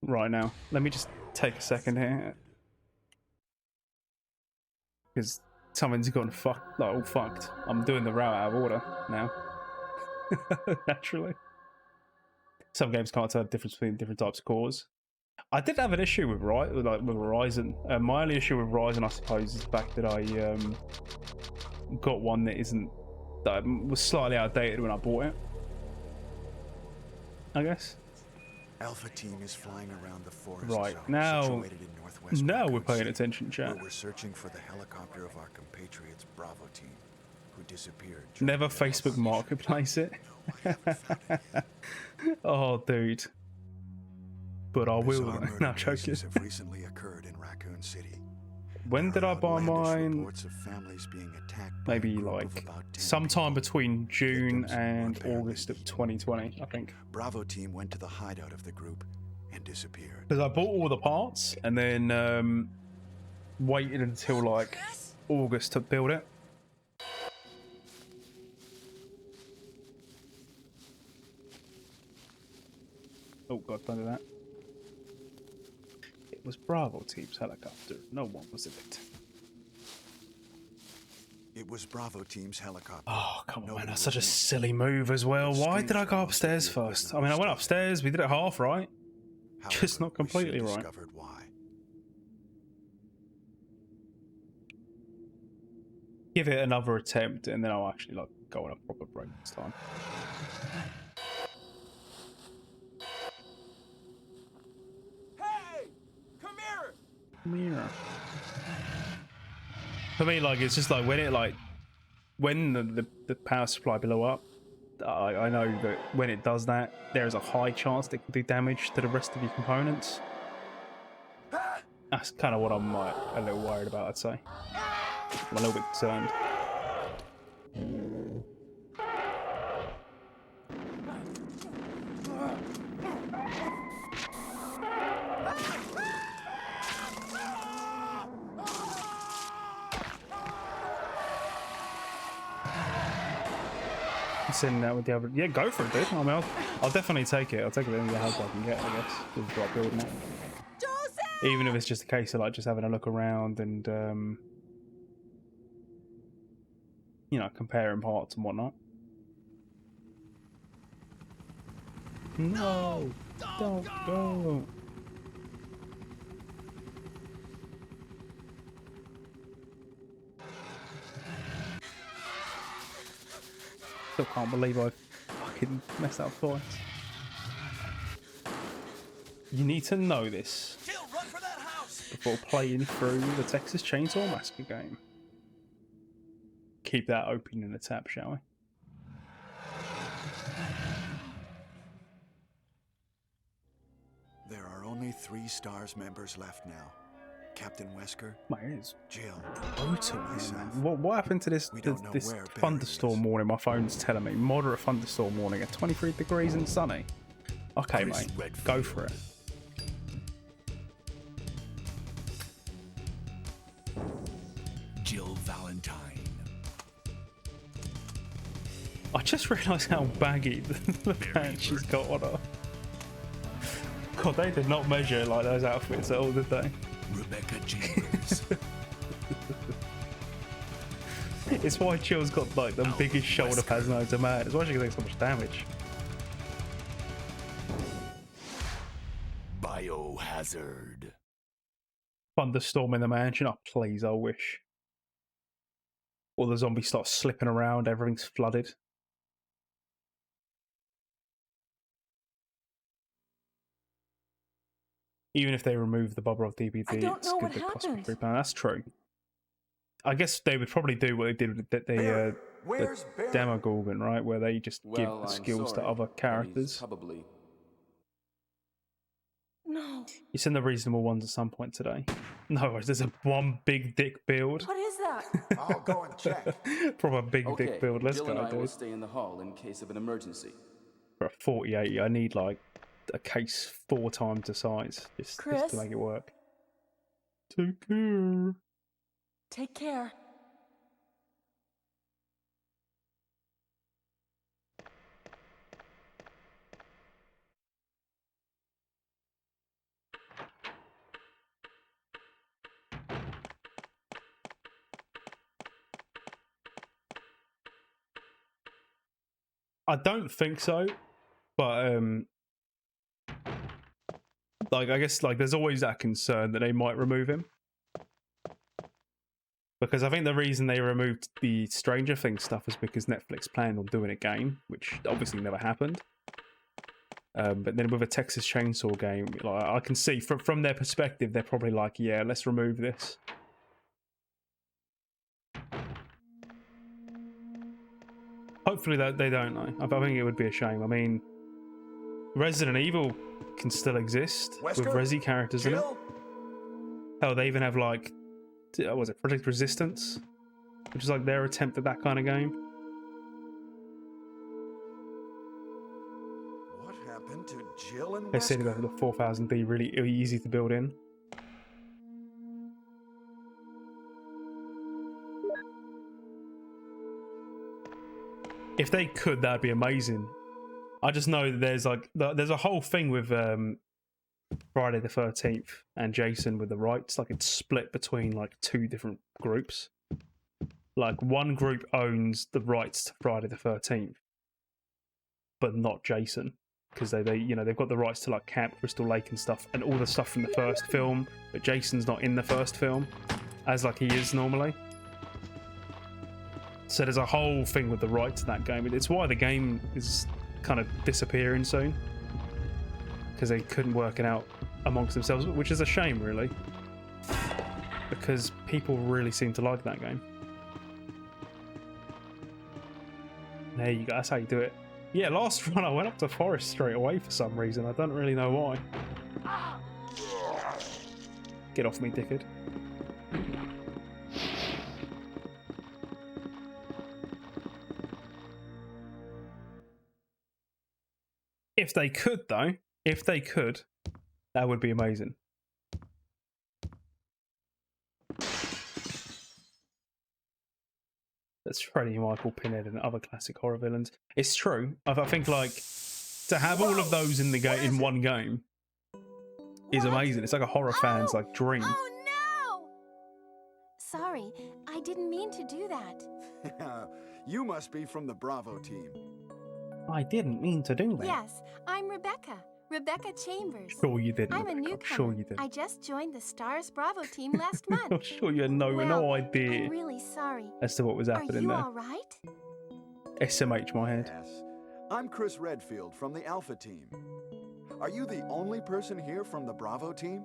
right now. Let me just take a second here. Because something's gone fucked, like all fucked. I'm doing the route out of order now. Naturally. Some games can't tell the difference between different types of cores. I did have an issue with with Horizon. My only issue with Horizon, I suppose, is the fact that I got one that was slightly outdated when I bought it. I guess. Alpha team is flying around the forest Right zone situated in northwest now we're Raccoon paying City, attention, chat. where we're searching for the helicopter of our compatriots Bravo team, who disappeared. Never Facebook Marketplace it. Oh, dude. But I will. No, joking. Have recently occurred in Raccoon City. When did I buy mine? Reports of families being attacked Maybe like sometime between June and August of 2020, I think. Bravo team went to the hideout of the group and disappeared. Because I bought all the parts and then waited until like August to build it. Oh god, don't do that. It was Bravo team's helicopter. No one was in it. It was Bravo team's helicopter. Oh, come on, man. That's such a silly move as well. Why did I go upstairs first? I mean, I went upstairs. We did it half right. Just not completely right. Give it another attempt, and then I'll actually like go on a proper break this time. Hey, come here! Come here. For me, like it's just like when the power supply blow up. I know that when it does that, there is a high chance that it can do damage to the rest of your components. That's kind of what I'm like a little worried about, I'd say. I'm a little bit concerned. Sitting out with the other, yeah, go for it, dude. I mean, I'll definitely take it. I'll take it any help I can get, I guess. With what building it. Even if it's just a case of like just having a look around and you know, comparing parts and whatnot. No, don't go. Still can't believe I fucking messed up twice. You need to know this before playing through the Texas Chainsaw Massacre game. Keep that open in the tab, shall we? There are only 3 STARS members left now. Captain Wesker, Mate, it's Jill, brutal, man. What happened to this thunderstorm warning? My phone's telling me moderate thunderstorm warning at 23 degrees and sunny. Okay, mate, go for it. Jill Valentine. I just realised how baggy the pants she's got on her. God, they did not measure like those outfits at all, did they? Rebecca Chambers. It's why Jill's got like the biggest shoulder pads known to man. It's why she can take so much damage. Biohazard. Thunderstorm in the mansion. Oh, please, I wish. All the zombies start slipping around. Everything's flooded. Even if they remove the Bobrov DVD, it's good to cost me £3. That's true. I guess they would probably do what they did with the Demogorgon, right? Where they just give the skills to other characters. Probably. No. You send the reasonable ones at some point today. No, there's a one big dick build. What is that? I'll go and check. Proper big dick build. Let's Jill go, and I will dude. stay in the hall in case of an emergency. For a 4080, I need like a case 4 times the size just to make it work. Take care. Take care. I don't think so, but like I guess like there's always that concern that they might remove him. Because I think the reason they removed the Stranger Things stuff is because Netflix planned on doing a game, which obviously never happened. But then with a Texas Chainsaw game, like I can see from their perspective, they're probably like, yeah, let's remove this. Hopefully that they don't know. I think it would be a shame. I mean, Resident Evil can still exist with Resi characters in it. Hell, they even have like, what was it, Project Resistance, which is like their attempt at that kind of game. What happened to Jill and They said that the 4000D really easy to build in. If they could, that'd be amazing. I just know that there's a whole thing with Friday the 13th and Jason with the rights. Like it's split between like two different groups. Like one group owns the rights to Friday the 13th, but not Jason, because they they've got the rights to like Camp Crystal Lake and stuff, and all the stuff from the first film. But Jason's not in the first film, as like he is normally. So there's a whole thing with the rights to that game. It's why the game is kind of disappearing soon, because they couldn't work it out amongst themselves, which is a shame, really, because people really seem to like that game. There you go. That's how you do it. Yeah, last run I went up to Forest straight away for some reason. I don't really know why. Get off me, dickhead. If they could, though, if they could, that would be amazing. That's Freddy, Michael, Pinhead, and other classic horror villains. It's true. I think like to have all of those in the game in one game is amazing. It's like a horror fan's like dream. Oh no! Sorry, I didn't mean to do that. You must be from the Bravo team. I didn't mean to do that. Yes, I'm Rebecca. Rebecca Chambers. Sure you didn't. I'm a Rebecca. newcomer. Sure you didn't. I just joined the Stars Bravo team last month. I'm sure you had no Well, idea I'm really sorry. as to what was Are happening you there. all right? SMH my head. Yes. I'm Chris Redfield from the Alpha team. Are you the only person here from the Bravo team?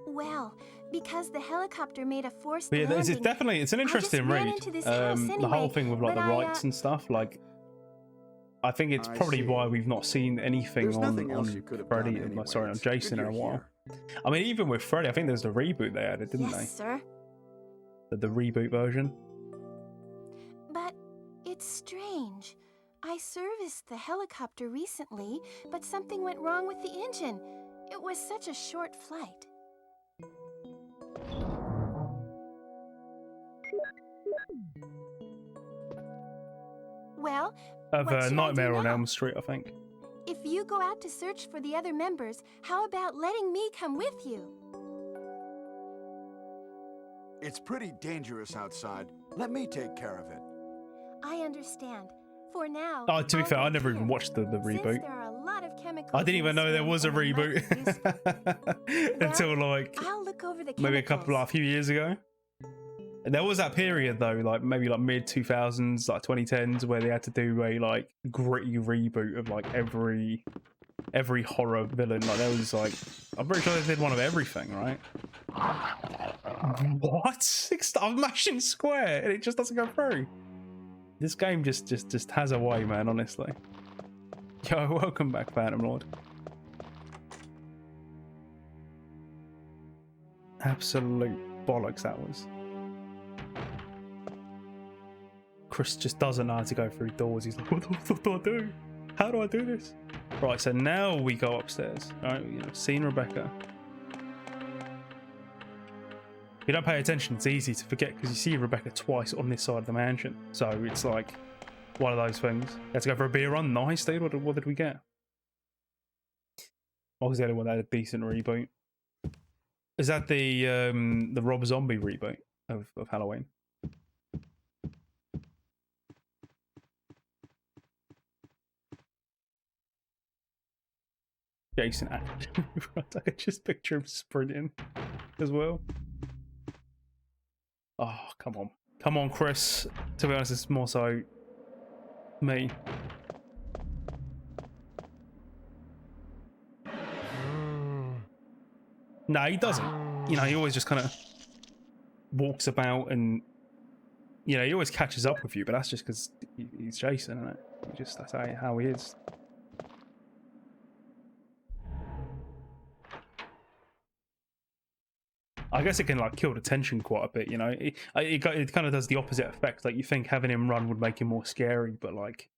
Well, because the helicopter made a forced But yeah, landing, it's an interesting ran read. into this house The whole anyway, thing with like but the rights and stuff, like I think it's I probably see. why we've not seen anything There's nothing else on you could have Freddy, done anyways. sorry, on Jason Good in a you're while. here. I mean, even with Freddy, I think there's the reboot they added, didn't yes, sir. they? The reboot version. But it's strange. I serviced the helicopter recently, but something went wrong with the engine. It was such a short flight. Well, Of what should I Nightmare do on now? Elm Street, I think. If you go out to search for the other members, how about letting me come with you? It's pretty dangerous outside. Let me take care of it. I understand. For now. Oh, to be I'll fair, I go never here. even watched the Since reboot. there are a lot of chemicals I didn't in even this know there room was a and I might reboot use- until like I'll look over the maybe a few years ago. And there was that period though, like maybe like mid 2000s, like 2010s, where they had to do a like gritty reboot of like every horror villain. Like there was like, I'm pretty sure they did one of everything, right? What? I'm mashing square and it just doesn't go through. This game just has a way, man. Honestly. Yo, welcome back, Phantom Lord. Absolute bollocks that was. Chris just doesn't know how to go through doors. He's like, what do I do? How do I do this? Right, so now we go upstairs. All right, seen Rebecca. If you don't pay attention, it's easy to forget because you see Rebecca twice on this side of the mansion. So it's like one of those things. Let's go for a beer run. Nice, dude. What did we get? I was the only one that had a decent reboot. Is that the Rob Zombie reboot of Halloween? Jason actually runs. I could just picture him sprinting as well. Oh, come on. Come on, Chris. To be honest, it's more so me. No, he doesn't. You know, he always just kind of walks about and, you know, he always catches up with you, but that's just because he's Jason, isn't it? That's how he is. I guess it can like kill the tension quite a bit, you know. It kind of does the opposite effect. Like you think having him run would make him more scary, but like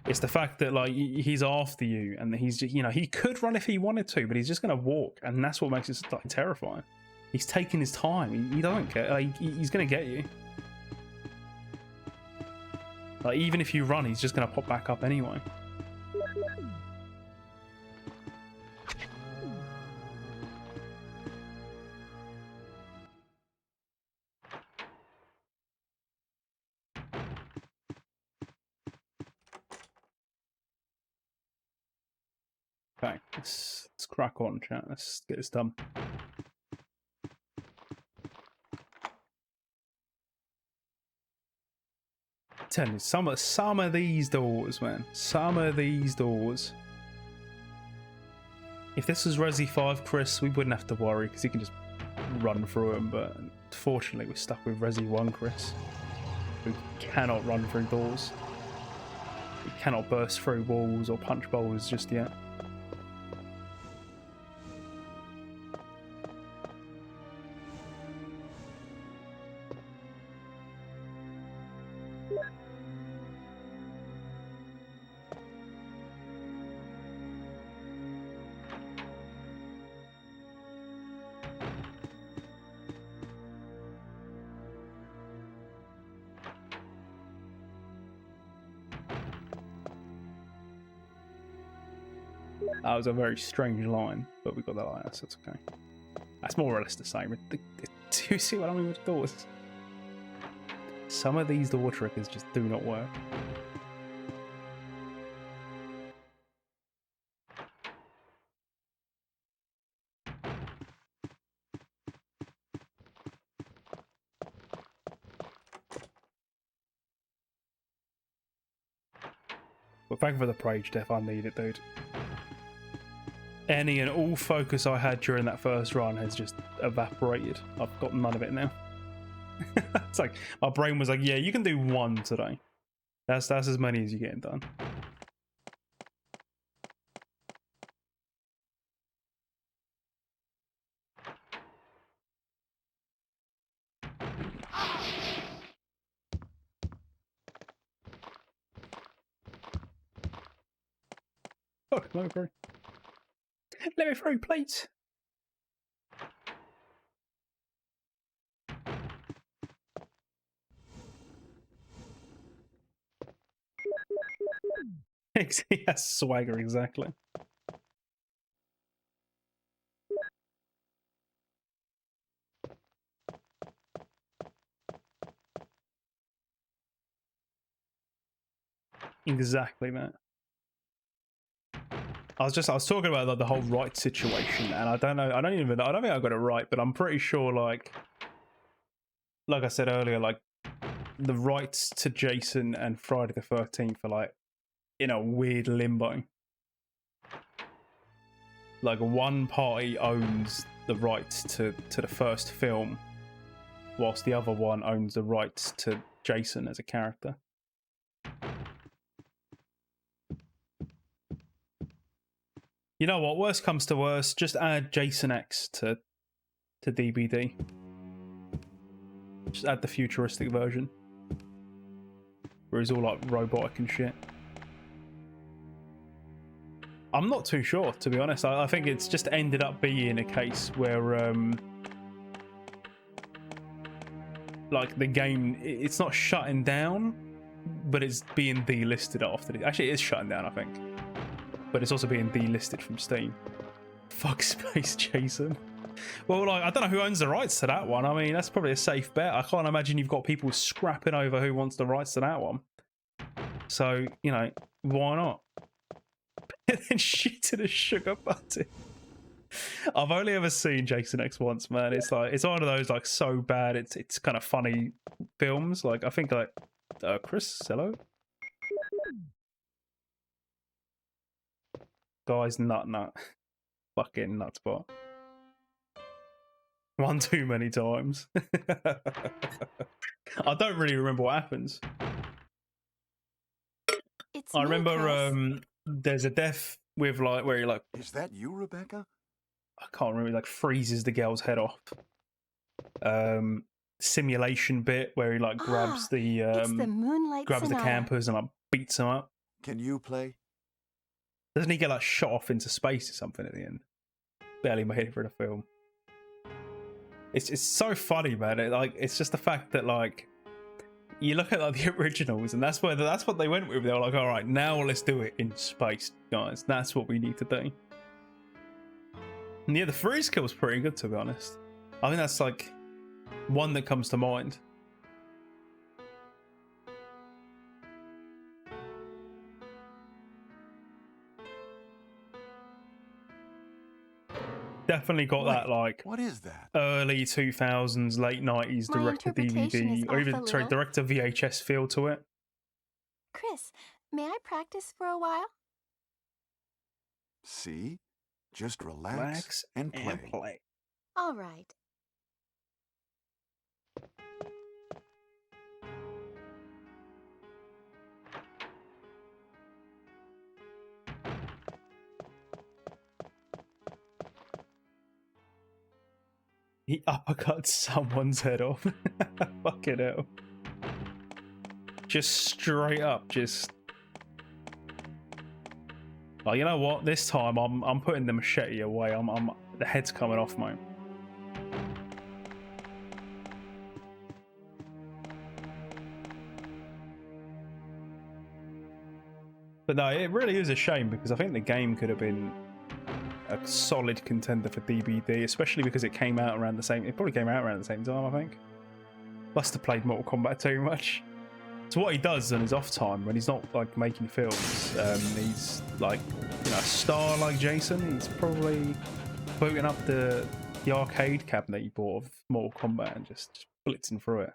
it's the fact that like he's after you and he's just, you know, he could run if he wanted to, but he's just gonna walk, and that's what makes it like terrifying. He's taking his time. He don't care. Like he's gonna get you. Like even if you run, he's just gonna pop back up anyway. Okay, let's crack on, chat. Let's get this done. 10. Some of these doors, man. Some of these doors. If this was Resi 5, Chris, we wouldn't have to worry because he can just run through them. But unfortunately, we're stuck with Resi 1, Chris, who cannot run through doors. He cannot burst through walls or punch boulders just yet. That was a very strange line, but we got that line, so it's okay. That's more or less the same. Do you see what I mean with the doors? Some of these door triggers just do not work. But thank you for the Prage death, I need it, dude. Any and all focus I had during that first run has just evaporated. I've got none of it now. It's like my brain was like, yeah, you can do one today. That's as many as you're getting done. Fuck, let me through. Let me through, please. He has swagger, exactly. Exactly that. I was talking about like, the whole right situation, and I don't think I got it right, but I'm pretty sure like I said earlier, like the rights to Jason and Friday the 13th are like in a weird limbo. Like one party owns the rights to the first film, whilst the other one owns the rights to Jason as a character. You know what? Worst comes to worst, just add Jason X to DBD. Just add the futuristic version, where he's all like robotic and shit. I'm not too sure, to be honest. I think it's just ended up being a case where, like the game, it's not shutting down, but it's being delisted after it. Actually, it is shutting down, I think. But it's also being delisted from Steam. Fuck Space Jason. Well, like, I don't know who owns the rights to that one. I mean, that's probably a safe bet. I can't imagine you've got people scrapping over who wants the rights to that one. So, you know, why not? and then shooting a sugar button. I've only ever seen Jason X once, man. It's like it's one of those like so bad it's kind of funny films. Like I think like Chris, hello, guys, nut, fucking nutspot. One too many times. I don't really remember what happens. It's I me, remember Chris. there's a death with like where he like Is that you, Rebecca? I can't remember, he like freezes the girl's head off. Simulation bit where he like grabs the It's the Moonlight grabs the Sonata. campers and like beats them up. Can you play? Doesn't he get like shot off into space or something at the end? Barely made it for the film. It's so funny, man. It's just the fact that like you look at like the originals and that's what they went with. They were like, all right, now let's do it in space, guys. That's what we need to do. And yeah, the freeze kill was pretty good, to be honest. I think that's like one that comes to mind. Definitely got that like What is that? early 2000s, late 90s My direct to interpretation is DVD or off even a sorry, little. direct to VHS feel to it. Chris, may I practice for a while? See? Just relax and play. All right. He uppercuts someone's head off. Fucking hell. Just straight up, just. Oh, you know what? This time I'm putting the machete away. I'm the head's coming off, mate. But no, it really is a shame because I think the game could have been a solid contender for DVD, especially because it came out around the same. It probably came out around the same time, I think. Must have played Mortal Kombat too much. So what he does on his off time when he's not like making films, he's like, you know, a star like Jason. He's probably booting up the arcade cabinet he bought of Mortal Kombat and just blitzing through it.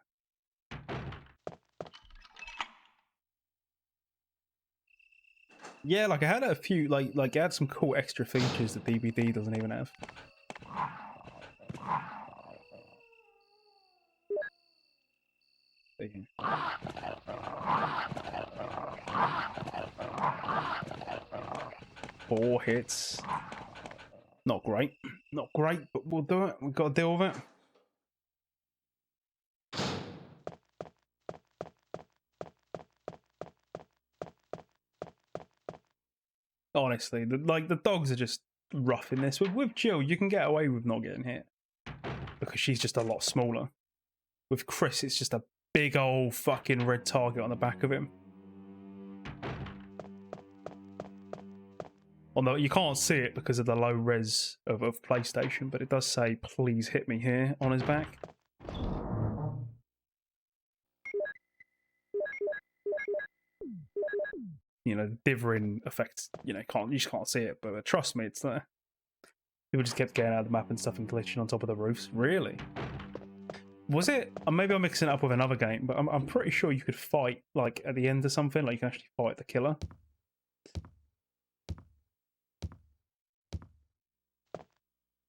Yeah, like I had a few, like it had some cool extra features that DVD doesn't even have. There you go. 4 hits. Not great. Not great, but we'll do it. We've got to deal with it. Honestly, the dogs are just rough in this. With Jill, you can get away with not getting hit because she's just a lot smaller. With Chris, it's just a big old fucking red target on the back of him. Although you can't see it because of the low res of PlayStation, but it does say, please hit me here on his back. You know, the dithering effect, you know, you just can't see it, but trust me, it's there. People just kept getting out of the map and stuff and glitching on top of the roofs. Really? Was it? Maybe I'm mixing it up with another game, but I'm pretty sure you could fight, like, at the end or something, like you can actually fight the killer.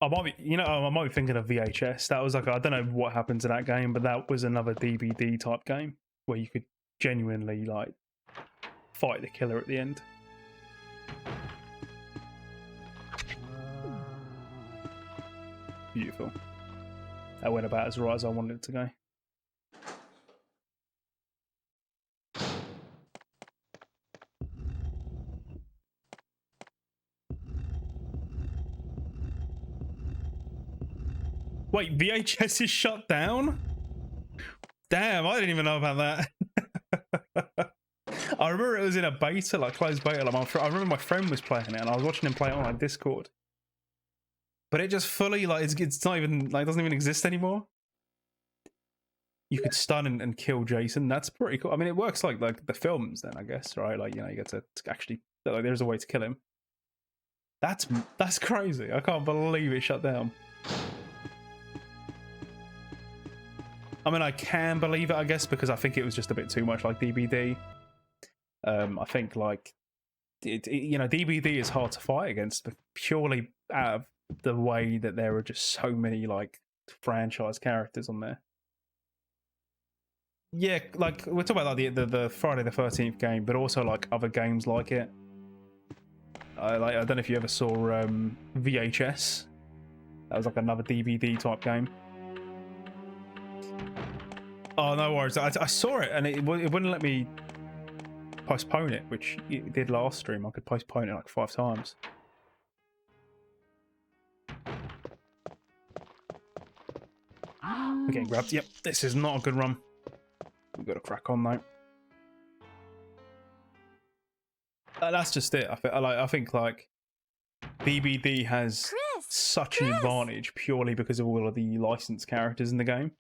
I might be, you know, I might be thinking of VHS. That was like, I don't know what happened to that game, but that was another DVD type game where you could genuinely, like, fight the killer at the end. Beautiful. That went about as right as I wanted it to go. Wait, VHS is shut down? Damn, I didn't even know about that. I remember it was in a beta, like closed beta. Like I remember my friend was playing it, and I was watching him play it on like Discord. But it just fully like it's not even like it doesn't even exist anymore. You could stun and kill Jason. That's pretty cool. I mean, it works like the films then, I guess, right? Like, you know, you get to actually like there's a way to kill him. That's crazy. I can't believe it shut down. I mean, I can believe it, I guess, because I think it was just a bit too much like DBD. I think like you know, DBD is hard to fight against purely out of the way that there are just so many like franchise characters on there. Yeah, like we're talking about like the Friday the 13th game, but also like other games like it. I don't know if you ever saw VHS. That was like another DVD type game. Oh, no worries. I saw it and it wouldn't let me postpone it, which it did last stream. I could postpone it like 5 times. We're getting grabbed. Yep, this is not a good run. We've got to crack on though. That's just it. I think like DBD has such an advantage purely because of all of the licensed characters in the game.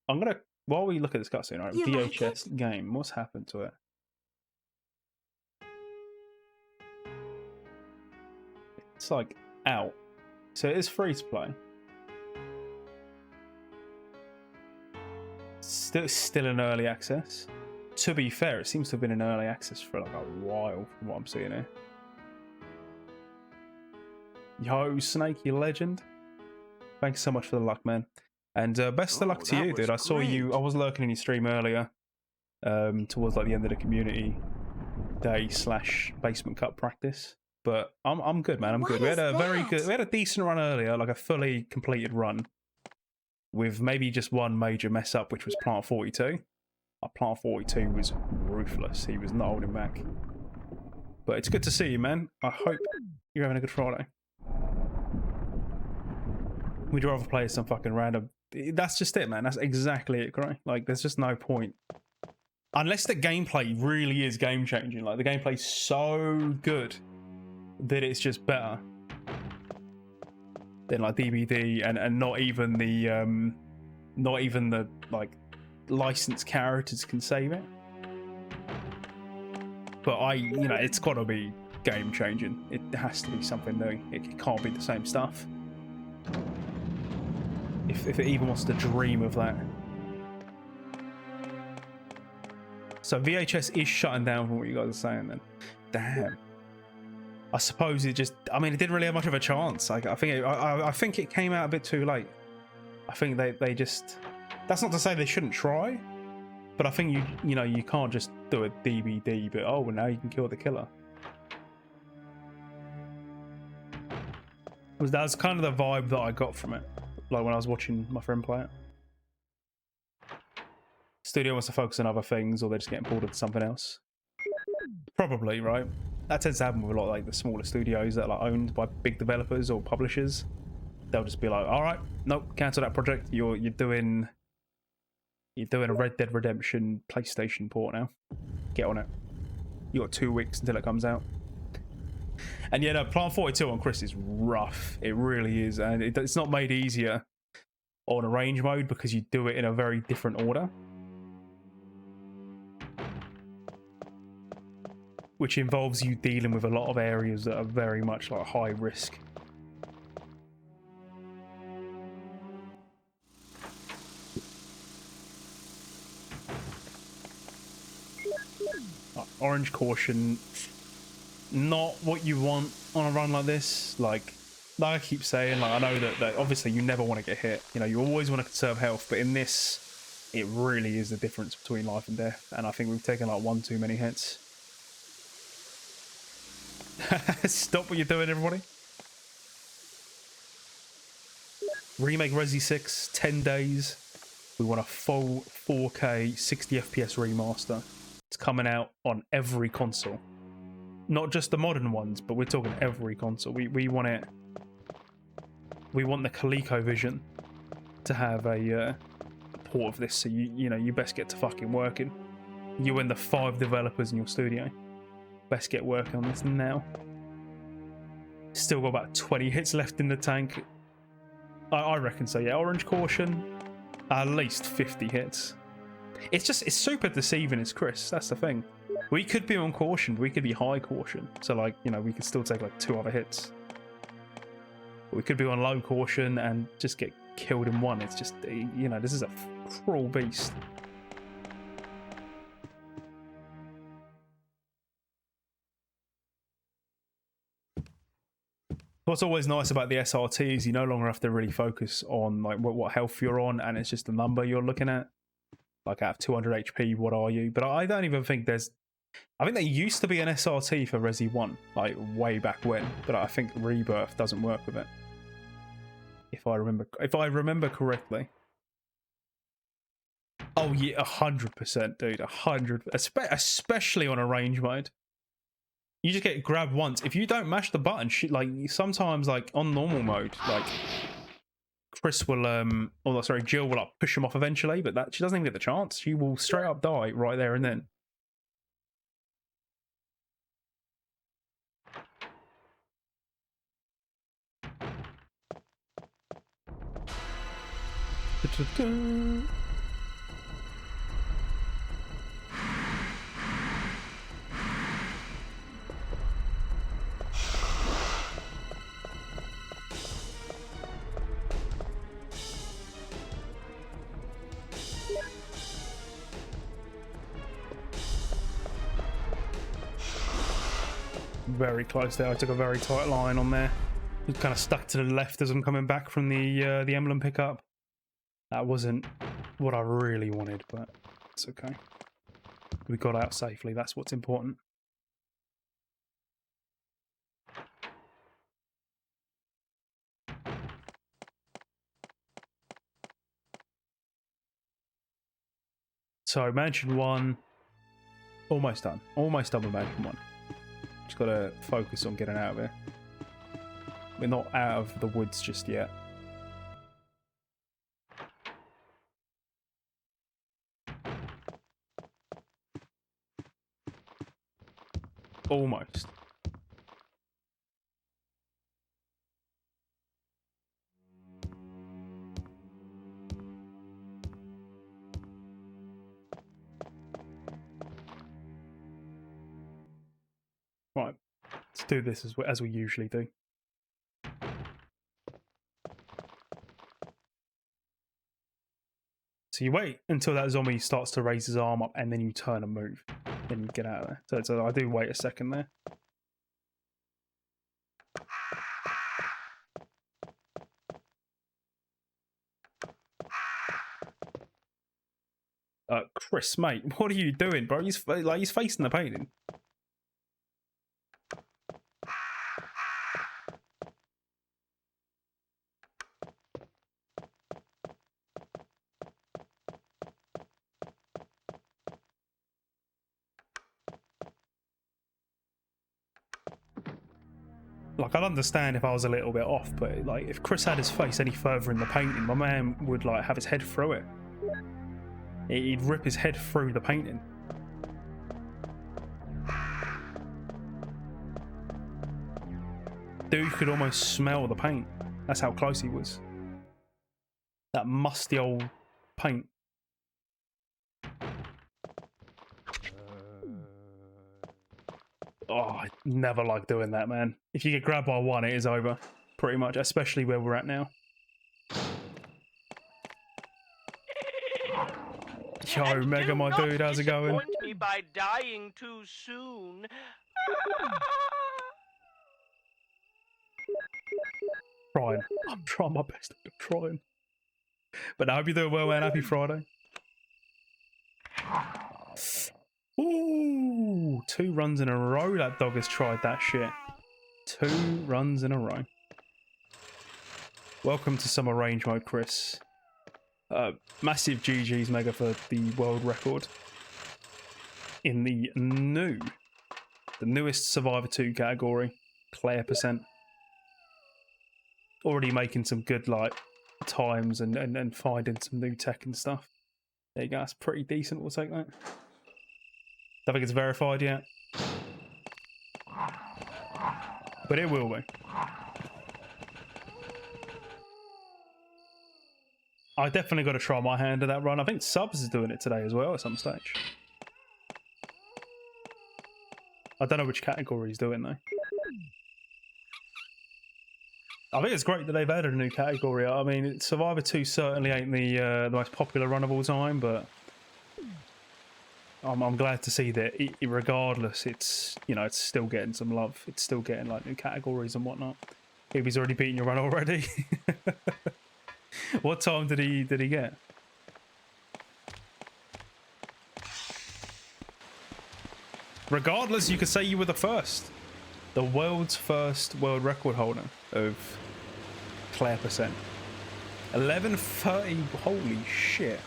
I'm gonna, while we look at this cutscene, right? VHS game. What's happened to it? It's like out, so it is free to play. Still in early access. To be fair, it seems to have been in early access for like a while from what I'm seeing here. Yo, Snake, you legend. Thanks so much for the luck, man. And best of luck to you, dude. I saw you, I was lurking in your stream earlier, towards like the end of the community day / basement cup practice. But I'm good, man. I'm good. We had a decent run earlier, like a fully completed run, with maybe just one major mess up, which was Plant 42. Plant 42 was ruthless. He was not holding back. But it's good to see you, man. I hope you're having a good Friday. We'd rather play some fucking random. That's just it, man. That's exactly it, right? Like, there's just no point. Unless the gameplay really is game changing. Like, the gameplay's so good that it's just better than like DBD and not even the like licensed characters can save it. But you know, it's got to be game changing. It has to be something new. It can't be the same stuff. If it even wants to dream of that. So VHS is shutting down from what you guys are saying then. Damn. I suppose it just, I mean, it didn't really have much of a chance. Like, I think it came out a bit too late. I think they just, that's not to say they shouldn't try, but I think you know, you can't just do a DVD, but oh, well, now you can kill the killer. That's kind of the vibe that I got from it, like when I was watching my friend play it. Studio wants to focus on other things, or they're just getting pulled into something else. Probably, right? That tends to happen with a lot of like the smaller studios that are like owned by big developers or publishers. They'll just be like, all right, nope, cancel that project. You're doing a Red Dead Redemption PlayStation port now. Get on it. You got 2 weeks until it comes out. And yeah, no, Plant 42 on Chris is rough. It really is, and it's not made easier on arrange mode because you do it in a very different order, which involves you dealing with a lot of areas that are very much like high risk. Orange caution, not what you want on a run like this. Like I keep saying, like, I know that obviously you never want to get hit. You know, you always want to conserve health, but in this, it really is the difference between life and death. And I think we've taken like one too many hits. Stop what you're doing, everybody. Remake Resi 6, 10 days. We want a full 4K 60 FPS remaster. It's coming out on every console. Not just the modern ones, but we're talking every console. We want it. We want the ColecoVision to have a port of this, so you know, you best get to fucking working. You and the 5 developers in your studio best get working on this now. Still got about 20 hits left in the tank. I reckon so, yeah. Orange caution, at least 50 hits. It's super deceiving, it's Chris. That's the thing. We could be on caution. We could be high caution. So, like, you know, we could still take like 2 other hits. But we could be on low caution and just get killed in 1. It's just, you know, this is a cruel beast. What's always nice about the SRT is you no longer have to really focus on like what health you're on, and it's just the number you're looking at. Like, out of 200 HP, what are you? But I don't even think there's... I think there used to be an SRT for Resi 1, like way back when, but I think Rebirth doesn't work with it. If I remember correctly. Oh yeah, 100%, dude, 100%, especially on a range mode. You just get grabbed once. If you don't mash the button, like sometimes, like on normal mode, like Chris will, oh sorry, Jill will like push him off eventually, but that she doesn't even get the chance. She will straight up die right there and then. Very close there. I took a very tight line on there. It kind of stuck to the left as I'm coming back from the emblem pickup. That wasn't what I really wanted, but it's okay. We got out safely. That's what's important. So Mansion 1, almost done. Almost done with Mansion 1. Just got to focus on getting out of here. We're not out of the woods just yet. Almost. Right, let's do this as we usually do. So you wait until that zombie starts to raise his arm up, and then you turn and move. Then you get out of there. So I do wait a second there. Chris, mate, what are you doing, bro? He's facing the painting. Like, I'd understand if I was a little bit off, but like, if Chris had his face any further in the painting, my man would like have his head through it. He'd rip his head through the painting. Dude could almost smell the paint. That's how close he was. That musty old paint. Oh, I never like doing that, man. If you get grabbed by one, it is over. Pretty much, especially where we're at now. Yo, Mega, my dude, how's it going? Me by dying too soon. Trying. I'm trying my best. I'm trying. But I hope you're doing well, man. Happy Friday. Ooh, 2 runs in a row. That dog has tried that shit. 2 runs in a row. Welcome to summer range mode, Chris. Massive GG's, Mega, for the world record in the newest Survivor 2 category, Claire percent. Already making some good like times and finding some new tech and stuff. There you go, that's pretty decent. We'll take that. Don't think it's verified yet, but it will be. I definitely got to try my hand at that run. I think Subs is doing it today as well at some stage. I don't know which category he's doing though. I think it's great that they've added a new category. I mean, Survivor 2 certainly ain't the most popular run of all time, but I'm glad to see that regardless, it's, you know, it's still getting some love. It's still getting like new categories and whatnot. If he's already beaten your run already. What time did he get? Regardless, you could say you were the first. The world's first world record holder of Claire percent. 11:30. Holy shit.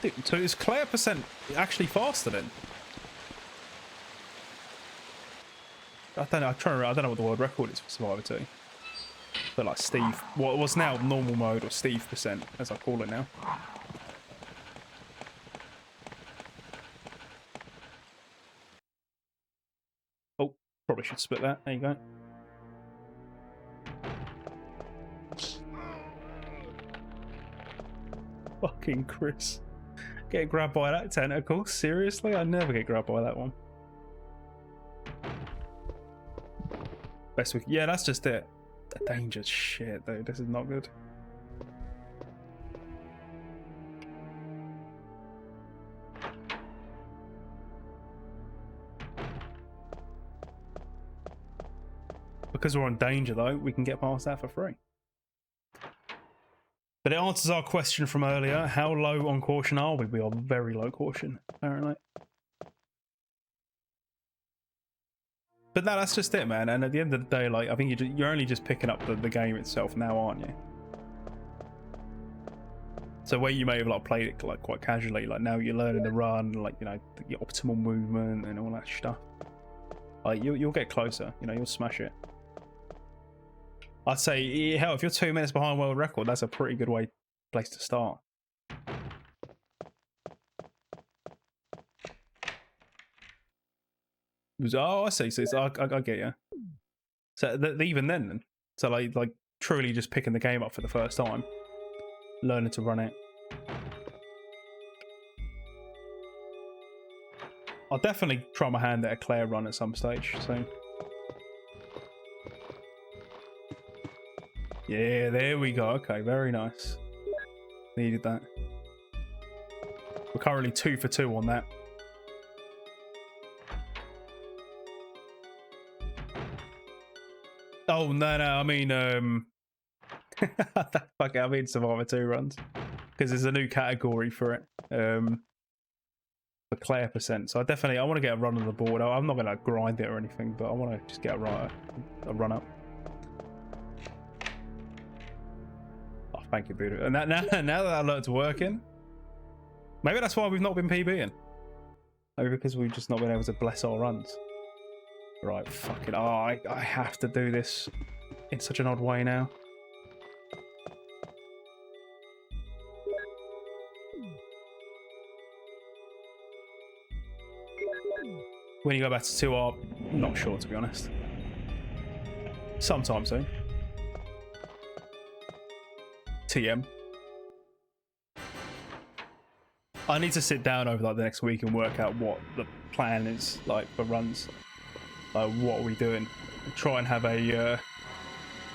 Dude, so is Claire percent actually faster then? I don't know. I'm trying to remember, I don't know what the world record is for Survivor 2. But like Steve, what was now normal mode, or Steve percent, as I call it now. Oh, probably should split that. There you go. Fucking Chris. Get grabbed by that tentacle? Seriously? I never get grabbed by that one. Best we... Yeah, that's just it. The dangerous shit, though. This is not good. Because we're on danger, though, we can get past that for free. But it answers our question from earlier. How low on caution are we? We are very low caution, apparently. But no, that's just it, man. And at the end of the day, like, I think you're only just picking up the game itself now, aren't you? So where you may have like played it like quite casually, like now you're learning the run, like, you know, the optimal movement and all that stuff. Like you'll get closer, you know, you'll smash it. I'd say, hell, if you're 2 minutes behind world record, that's a pretty good place to start. Oh, I see. So it's, I get you. So even then, so like truly just picking the game up for the first time, learning to run it. I'll definitely try my hand at a Claire run at some stage. So. Yeah, there we go. Okay, very nice. Needed that. We're currently 2 for 2 on that. Oh, no, I mean, fuck it, I mean Survivor 2 runs. Because there's a new category for it. For Claire percent. So I want to get a run on the board. I'm not going to grind it or anything, but I want to just get a run up. Thank you, Buddha. And now that alert's working, maybe that's why we've not been PBing. Maybe because we've just not been able to bless our runs. Right, fucking. Oh, I have to do this in such an odd way now. When you go back to 2R, I'm not sure, to be honest. Sometime soon. TM. I need to sit down over like the next week and work out what the plan is like for runs. Like what are we doing? Try and have a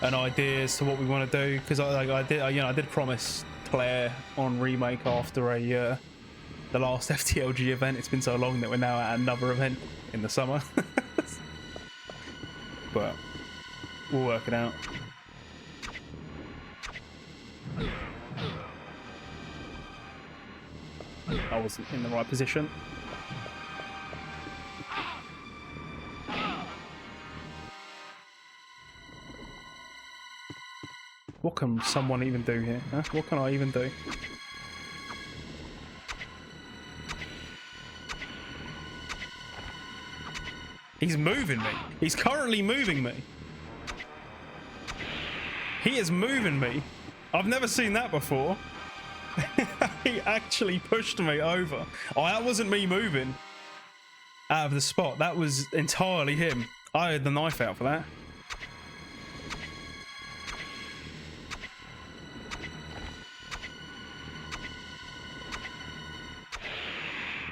an idea as to what we want to do, because I did promise Claire on remake after the last FTLG event. It's been so long that we're now at another event in the summer. But we'll work it out. I wasn't in the right position. What can someone even do here? Huh? What can I even do? He's moving me. He's currently moving me. He is moving me. I've never seen that before. He actually pushed me over. Oh, that wasn't me moving out of the spot. That was entirely him. I had the knife out for that.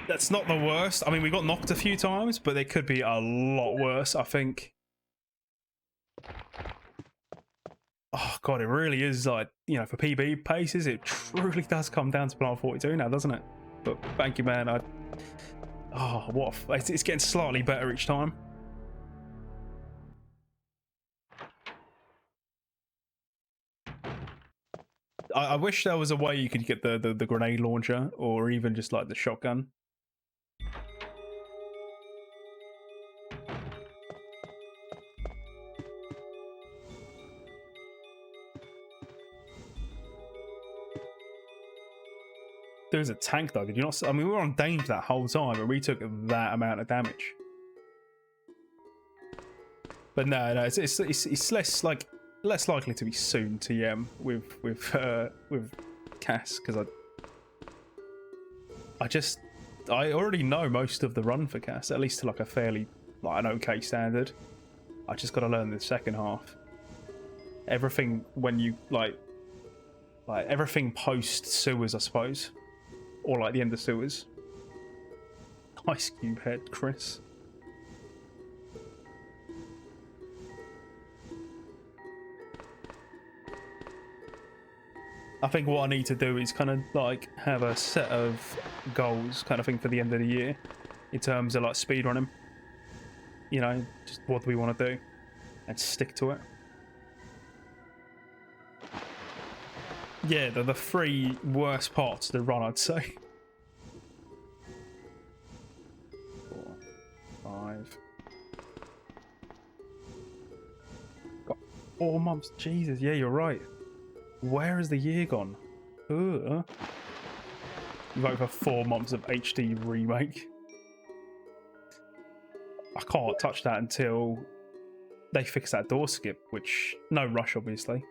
That's not the worst. I mean, we got knocked a few times, but it could be a lot worse, I think. Oh, God, it really is like, you know, for PB paces, it truly does come down to Plant 42 now, doesn't it? But thank you, man. Oh, what? It's getting slightly better each time. I wish there was a way you could get the grenade launcher or even just like the shotgun. There was a tank though, did you not? I mean, we were on danger that whole time and we took that amount of damage. But no, it's less likely to be soon TM with Cass, because I already know most of the run for Cass, at least to like a fairly an okay standard. I just got to learn the second half. Everything when you like everything post sewers, I suppose, or like the end of sewers. Ice Cube head, Chris. I think what I need to do is kind of like have a set of goals kind of thing for the end of the year in terms of like speedrunning. You know, just what do we want to do and stick to it. Yeah, the three worst parts of the run, I'd say. 4, 5. Got 4 months. Jesus, yeah, you're right. Where has the year gone? Ugh. You vote for 4 months of HD remake. I can't touch that until they fix that door skip, which no rush, obviously.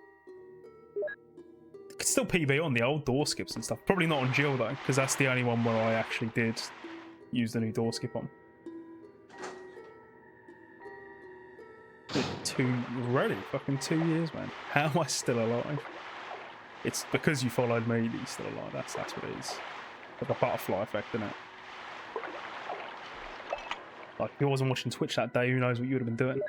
Could still PB on the old door skips and stuff. Probably not on Jill though, because that's the only one where I actually did use the new door skip on. Already, fucking 2 years, man. How am I still alive? It's because you followed me that you're still alive. That's what it is. Like a butterfly effect, isn't it? Like, if you wasn't watching Twitch that day, who knows what you would have been doing.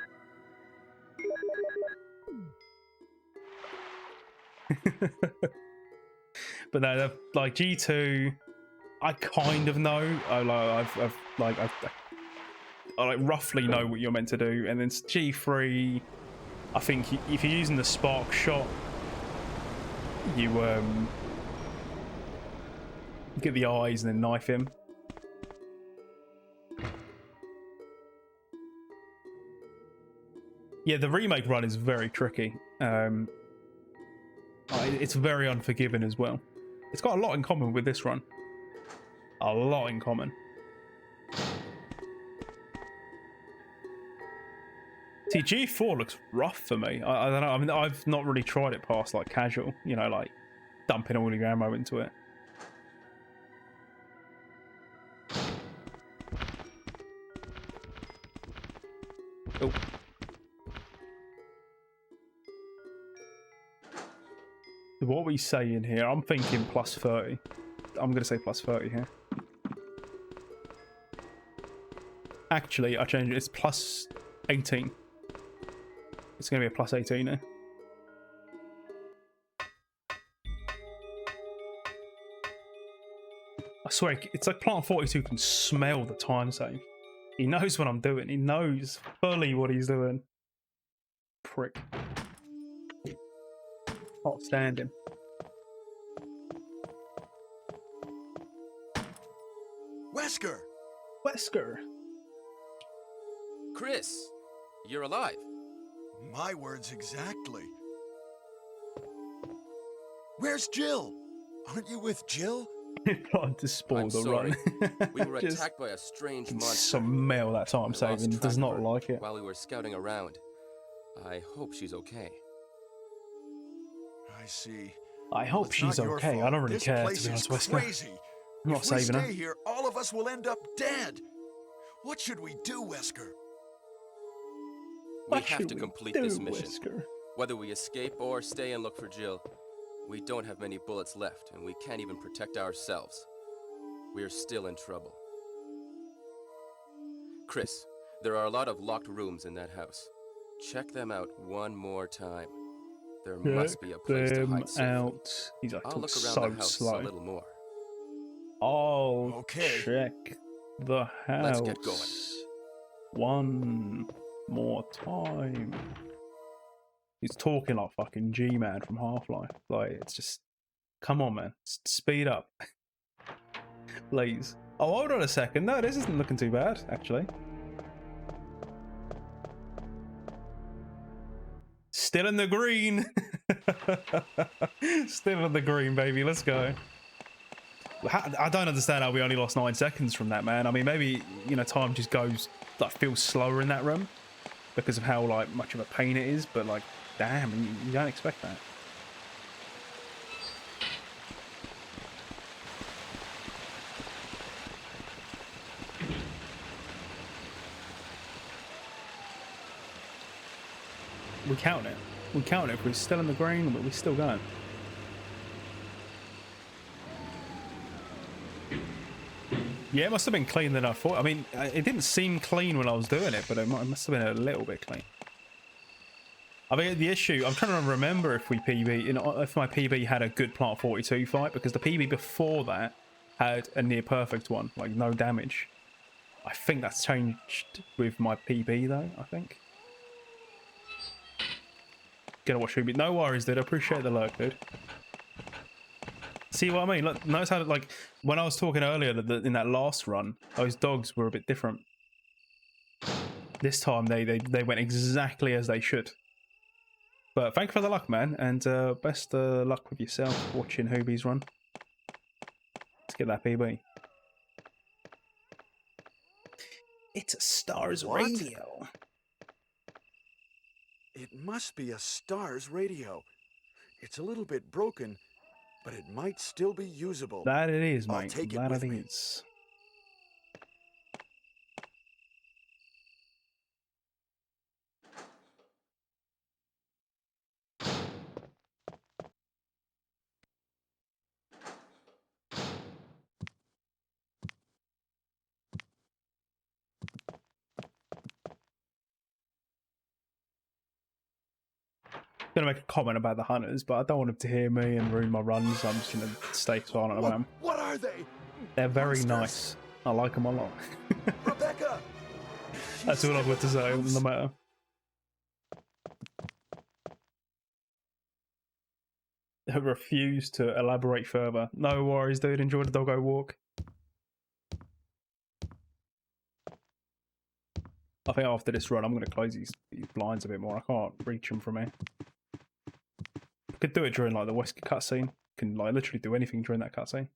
But no, like G2, I kind of know. I roughly know what you're meant to do, and then G3, I think if you're using the spark shot, you get the eyes and then knife him. Yeah, the remake run is very tricky. It's very unforgiving as well. It's got a lot in common with this run. A lot in common. See, G4 looks rough for me. I don't know. I mean, I've not really tried it past like casual, you know, like dumping all your ammo into it. Oh. What are we saying here? I'm thinking plus 30. I'm going to say plus 30 here. Actually, I changed it. It's plus 18. It's going to be a plus 18 here. I swear, it's like Plant 42 can smell the time save. He knows what I'm doing. He knows fully what he's doing. Prick. Can't stand him. Wesker! Wesker! Chris, you're alive. My words exactly. Where's Jill? Aren't you with Jill? Trying to spoil I'm the sorry. run. We were Just attacked by a strange can monster. smell that time I lost saving. track Does of not her like it. while we were scouting around. I hope she's okay. I see. I hope It's she's not your okay. fault. I don't really This care, to place be honest, is Wesker. crazy. I'm not If we saving her. stay here, all of us will end up dead. What should we do, Wesker? We What have should to we complete do, this mission. Wesker? Whether we escape or stay and look for Jill, we don't have many bullets left, and we can't even protect ourselves. We're still in trouble. Chris, there are a lot of locked rooms in that house. Check them out one more time. There must be a place to Them hide safely. out. He's like I'll talking look around so the house slow. a little more. I'll Okay. check the house. Let's get going. One more time. He's talking like fucking G-Man from Half-Life. Like, it's just, come on, man, speed up, please. Oh, hold on a second. No, this isn't looking too bad, actually. Still in the green. Still in the green, baby. Let's go. I don't understand how we only lost 9 seconds from that, man. I mean, maybe, you know, time just goes, like, feels slower in that room because of how, like, much of a pain it is. But, like, damn, you don't expect that. We count it. We count it. If we're still in the green, but we're still going. Yeah, it must have been cleaner than I thought. I mean, it didn't seem clean when I was doing it, but it must have been a little bit clean. I mean, the issue, I'm trying to remember if we PB, you know, if my PB had a good Plant 42 fight, because the PB before that had a near perfect one, like no damage. I think that's changed with my PB though, I think. Gonna watch Ruby. No worries, dude. I appreciate the lurk, dude. See what I mean? Look, notice how, like, when I was talking earlier in that last run, those dogs were a bit different. This time they went exactly as they should. But thank you for the luck, man, and best luck with yourself watching Hoobies run. Let's get that PB. It's a Stars What? Radio. It must be a STARS radio. It's a little bit broken, but it might still be usable. That it is, I'll mate. take it That with it me. is. Gonna make a comment about the hunters, but I don't want them to hear me and ruin my runs, so I'm just gonna stay silent about them. What are they? They're very Monsters? nice. I like them a lot. Rebecca! That's all I've got to say on the matter. I refuse to elaborate further. No worries, dude. Enjoy the doggo walk. I think after this run, I'm going to close these blinds a bit more. I can't reach them from here. Could do it during like the Wesker cutscene. Can like literally do anything during that cutscene.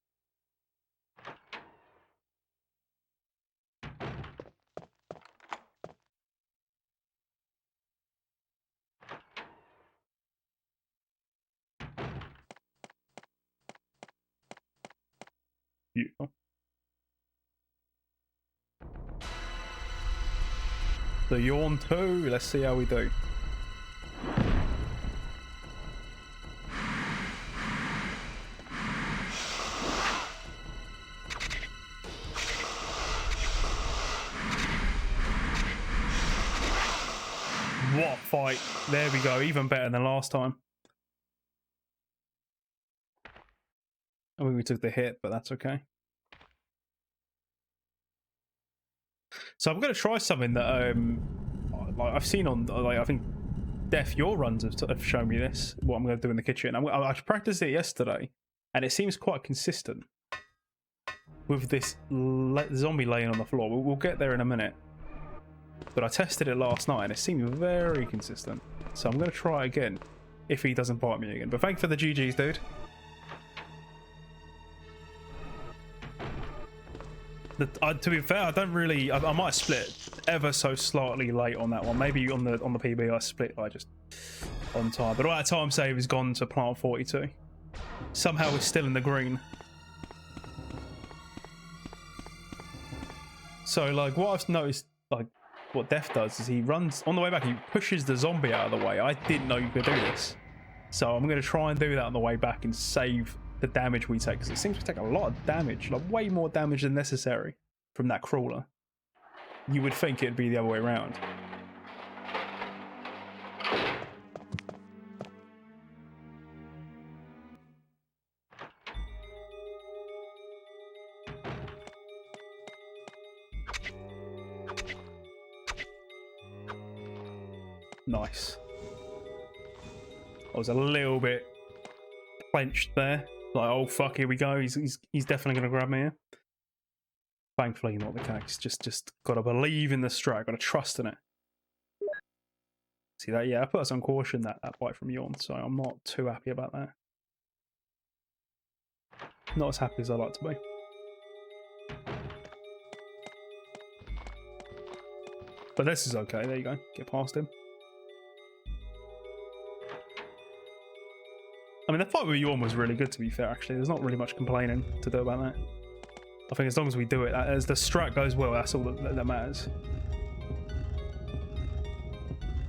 Beautiful. The yawn 2. Let's see how we do. What a fight. There we go. Even better than last time. I mean, we took the hit, but that's okay. So I'm going to try something that like I've seen on, like, I think Def, your runs have shown me this, what I'm going to do in the kitchen. I practiced it yesterday, and it seems quite consistent with this zombie laying on the floor. We'll get there in a minute. But I tested it last night, and it seemed very consistent. So I'm going to try it again, if he doesn't bite me again. But thank you for the GGs, dude. To be fair, I don't really. I might split ever so slightly late on that one. Maybe on the PB I split by just on time. But all that time save has gone to Plant 42. Somehow we're still in the green. So like what I've noticed, like what Def does is he runs on the way back. He pushes the zombie out of the way. I didn't know you could do this, so I'm going to try and do that on the way back and save the damage we take, because it seems to take a lot of damage, like way more damage than necessary from that crawler. You would think it'd be the other way around. Nice. I was a little bit clenched there. Like, oh fuck, here we go. He's definitely gonna grab me here. Thankfully, not the case. Just gotta believe in the strat. Gotta trust in it. See that? Yeah, I put us on caution that bite from Yawn, so I'm not too happy about that. Not as happy as I like to be. But this is okay. There you go. Get past him. I mean, the fight with Yawn was really good, to be fair, actually. There's not really much complaining to do about that. I think as long as we do it, as the strat goes well, that's all that matters.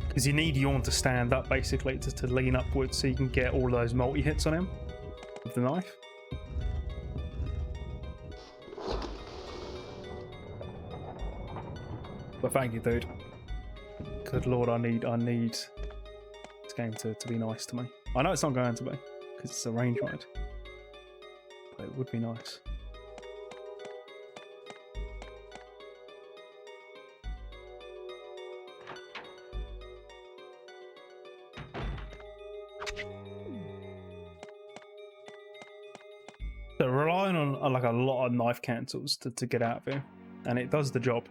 Because you need Yawn to stand up, basically, to lean upwards so you can get all those multi-hits on him with the knife. But thank you, dude. Good lord, I need this game to be nice to me. I know it's not going to be, because it's a range mode. But it would be nice. So relying on like a lot of knife cancels to get out of here, and it does the job.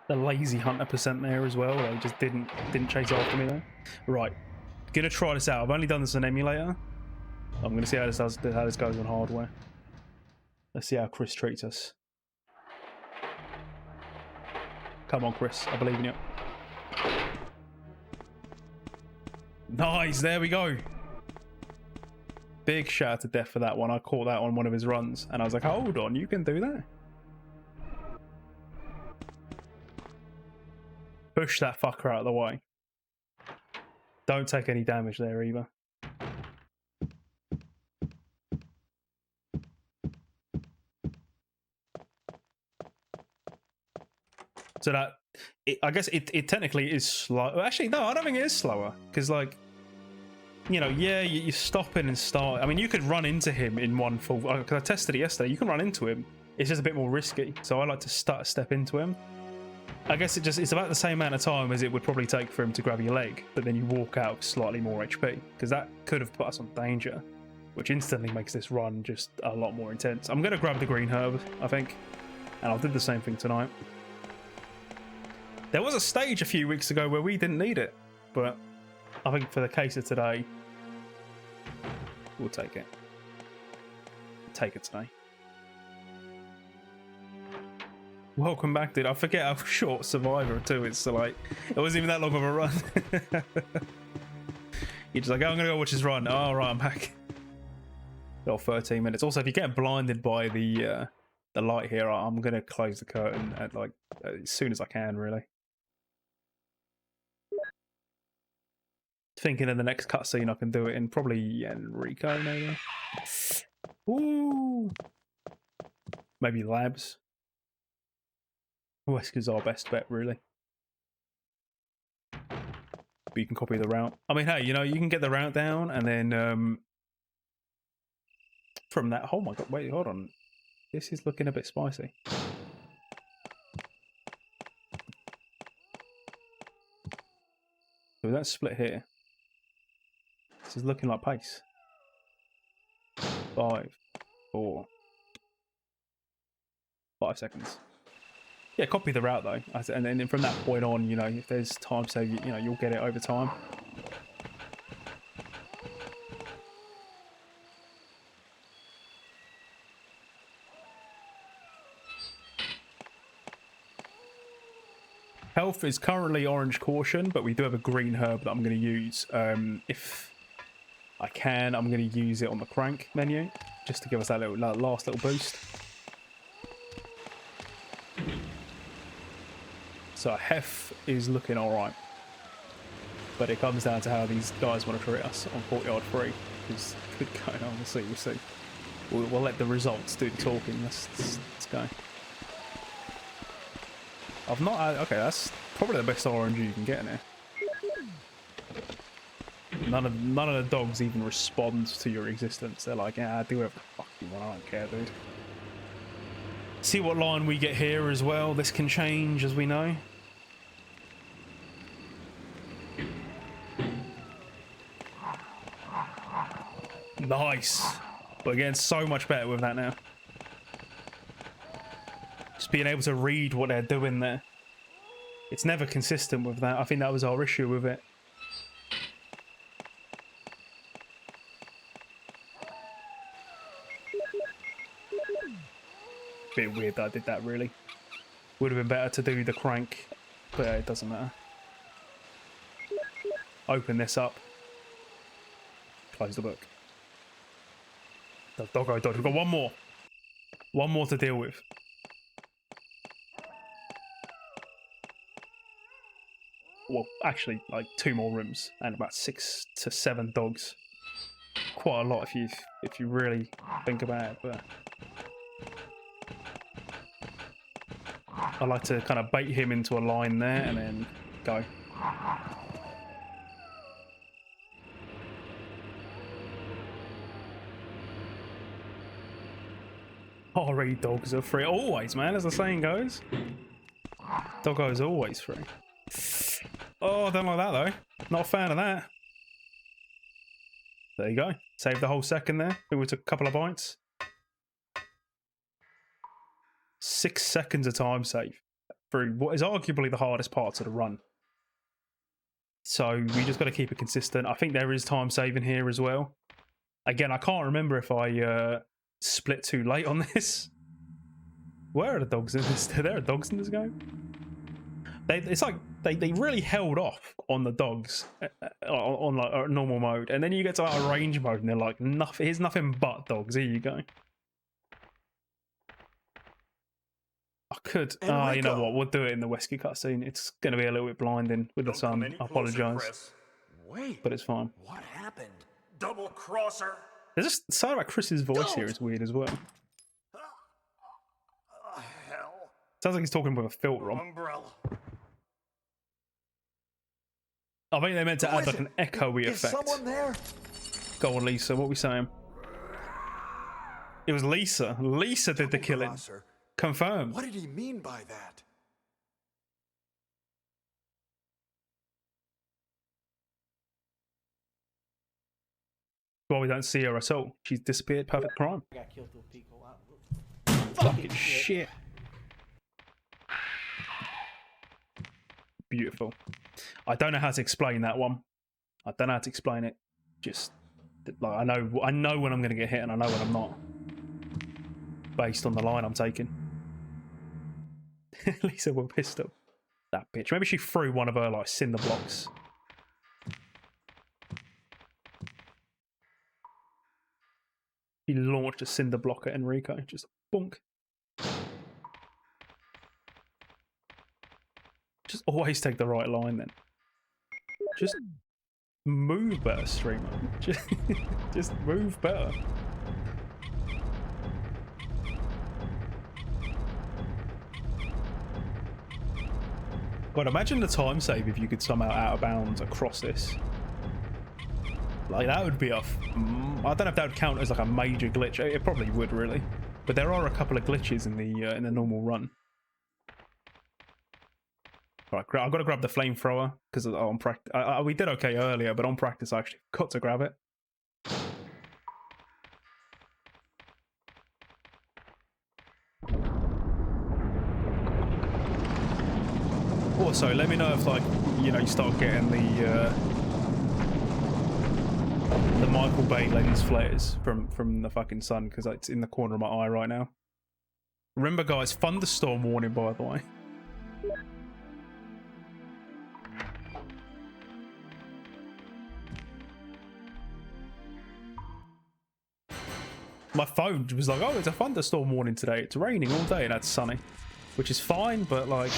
The lazy hunter percent there as well. They just didn't chase after me there. Right, gonna try this out. I've only done this on emulator. I'm gonna see how this goes on hardware. Let's see how Chris treats us. Come on, Chris. I believe in you. Nice, there we go. Big shout out to Death for that one. I caught that on one of his runs, and I was like, hold on, you can do that? Push that fucker out of the way. Don't take any damage there either. So that, I guess it technically is slow. Actually, no, I don't think it is slower. Because, like, you know, yeah, you stop in and start. I mean, you could run into him in one full... Because I tested it yesterday. You can run into him. It's just a bit more risky. So I like to step into him. I guess it's about the same amount of time as it would probably take for him to grab your leg. But then you walk out with slightly more HP. Because that could have put us on danger. Which instantly makes this run just a lot more intense. I'm going to grab the green herb, I think. And I'll do the same thing tonight. There was a stage a few weeks ago where we didn't need it, but I think for the case of today, we'll take it. Take it today. Welcome back, dude. I forget how short Survivor 2 is, so like, it wasn't even that long of a run. You're just like, oh, I'm gonna go watch this run. Oh, right, I'm back. Got 13 minutes. Also, if you get blinded by the light here, I'm gonna close the curtain at like as soon as I can, really. Thinking of the next cutscene I can do it in, probably Enrico, maybe. Ooh, maybe Labs. Wesker's our best bet, really. But you can copy the route. I mean, hey, you know, you can get the route down, and then from that. Oh my god! Wait, hold on. This is looking a bit spicy. So that split here. This is looking like pace. 5, 4, 5 seconds. Yeah, copy the route though, and then from that point on, you know, if there's time save, you know, you'll get it over time. Health is currently orange caution, but we do have a green herb that I'm going to use. If I can, I'm going to use it on the crank menu, just to give us that last little boost. So Hef is looking alright. But it comes down to how these guys want to treat us on Courtyard 3. is going on. We'll see. We'll see. We'll let the results do the talking. Let's go. I've not had, okay, that's probably the best RNG you can get in here. None of the dogs even respond to your existence. They're like, yeah, do whatever the fuck you want, I don't care, dude. See what line we get here as well. This can change, as we know. Nice. But again, so much better with that now. Just being able to read what they're doing there. It's never consistent with that. I think that was our issue with it. Bit weird that I did that, really. Would have been better to do the crank, but it doesn't matter. Open this up. Close the book. Doggo dodge. We've got one more. One more to deal with. Well, actually, like 2 more rooms and about 6 to 7 dogs. Quite a lot if you really think about it, but I like to kind of bait him into a line there and then go. RE dogs are free. Always, man, as the saying goes. Doggo is always free. Oh, I don't like that, though. Not a fan of that. There you go. Saved the whole second there. I think we took a couple of bites. 6 seconds of time save through what is arguably the hardest parts of the run. So we just got to keep it consistent. I think there is time saving here as well. Again, I can't remember if I split too late on this. Where are the dogs in this? There are dogs in this game. It's like they really held off on the dogs on like normal mode, and then you get to like a range mode, and they're like, "Nothing. Here's nothing but dogs. Here you go." I could. Oh, you know what? We'll do it in the Wesky cutscene. It's going to be a little bit blinding with the sun. I apologise, but it's fine. What happened? Double crosser. There's just something about Chris's voice here is weird as well. Hell. Sounds like he's talking with a filter on. Umbrella. I think they meant to add like an echoey Is effect. someone there? Go on, Lisa. What are we saying? It was Lisa. Lisa did the killing. Crosser. Confirmed. What did he mean by that? Well, we don't see her at all. She's disappeared. Perfect crime. Got killed through a Pico out. Fucking shit. Beautiful. I don't know how to explain that one. I don't know how to explain it. Just like I know when I'm going to get hit, and I know when I'm not, based on the line I'm taking. Lisa with a pistol. That bitch. Maybe she threw one of her like cinder blocks. He launched a cinder block at Enrico. Just bonk. Just always take the right line then. Just move better, streamer. Just move better. God, imagine the time save if you could somehow out of bounds across this. Like, that would be I don't know if that would count as like a major glitch. It probably would, really. But there are a couple of glitches in the normal run. Right, I've got to grab the flamethrower because on practice we did okay earlier, but on practice I actually got to grab it. Also, let me know if, like, you know, you start getting the Michael Bay lens flares from the fucking sun, because it's in the corner of my eye right now. Remember, guys, thunderstorm warning, by the way. My phone was like, oh, it's a thunderstorm warning today. It's raining all day and it's sunny. Which is fine, but like,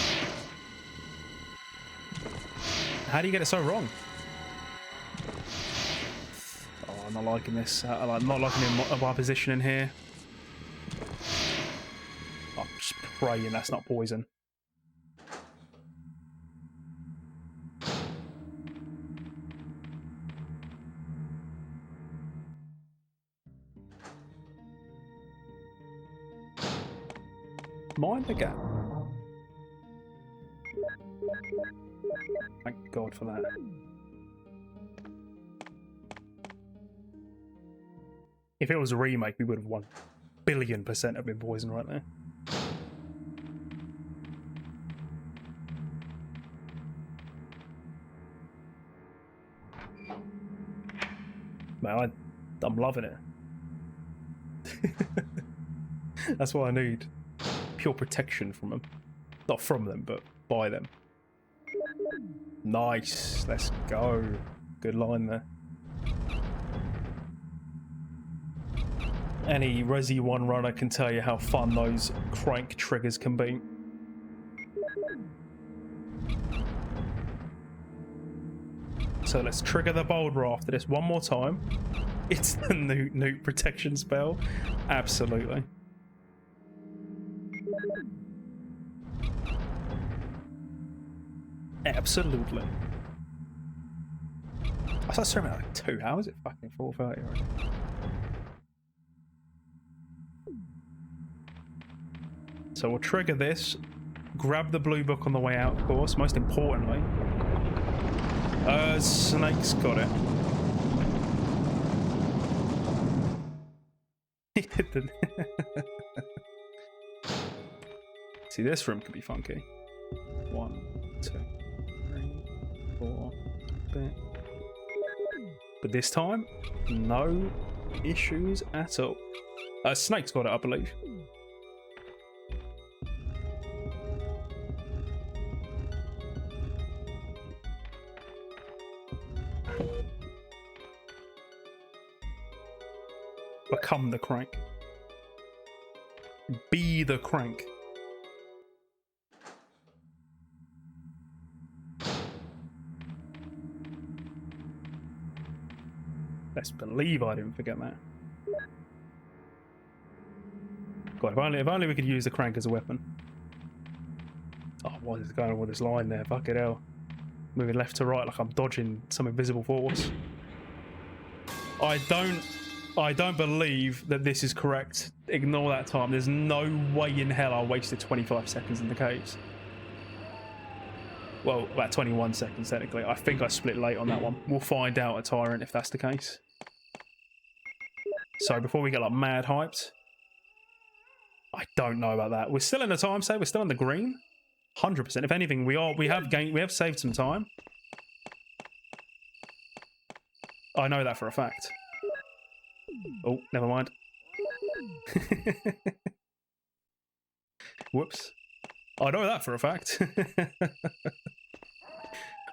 how do you get it so wrong? Oh not liking this. I'm not liking my position in here. I'm just praying that's not poison. Mind the gap. Thank God for that. If it was a remake, we would have 1,000,000,000% have been poisoned right there. Man, I'm loving it. That's what I need. Pure protection from them. Not from them, but by them. Nice. Let's go. Good line there. Any Resi 1 runner can tell you how fun those crank triggers can be. So let's trigger the boulder after this one more time. It's the newt protection spell. Absolutely. Absolutely. I started streaming at like 2. How is it fucking 4:30 already? So we'll trigger this. Grab the blue book on the way out, of course. Most importantly. Snake's got it. He didn't. See, this room could be funky. 1, 2, 3, 4. Bit. But this time, no issues at all. Snake's got it, I believe. Become the crank. Be the crank. Let's believe I didn't forget that. God, if only we could use the crank as a weapon. Oh, what is going on with this line there? Fuck it hell. Moving left to right like I'm dodging some invisible force. I don't believe that this is correct. Ignore that time. There's no way in hell I wasted 25 seconds in the caves. Well, about 21 seconds technically. I think I split late on that one. We'll find out at Tyrant if that's the case. So before we get like mad hyped, I don't know about that. We're still in the time save. We're still in the green. 100%. If anything, we have saved some time. I know that for a fact. Oh, never mind. Whoops. I know that for a fact.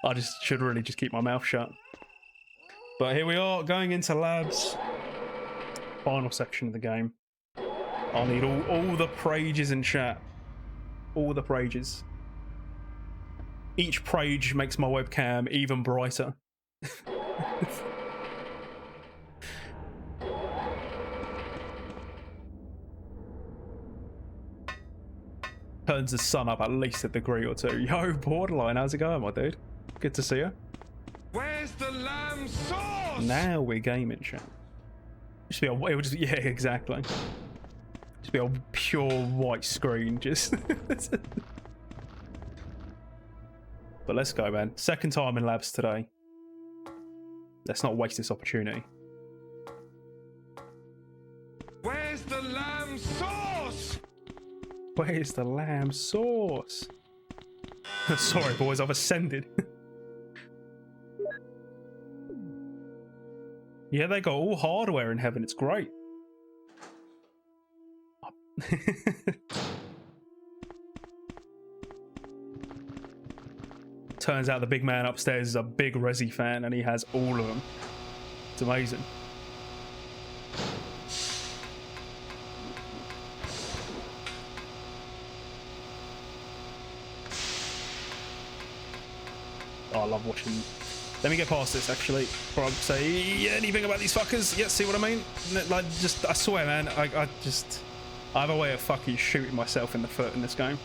I should really just keep my mouth shut. But here we are, going into labs. Final section of the game. I'll need all the prages in chat. All the prages. Each prage makes my webcam even brighter. Turns the sun up at least a degree or 2. Yo, Borderline, how's it going, my dude? Good to see you. Where's the lamb sauce? Now we're gaming, chat. It would just, yeah, exactly. Just be a pure white screen, just. But let's go, man. Second time in labs today. Let's not waste this opportunity. Where's the lamb sauce? Where's the lamb sauce? Sorry, boys, I've ascended. Yeah, they got all hardware in heaven. It's great. Turns out the big man upstairs is a big Resi fan and he has all of them. It's amazing. Oh, I love watching Let me get past this, actually, before I say anything about these fuckers. Yeah, see what I mean? Like, just, I swear, man, I have a way of fucking shooting myself in the foot in this game.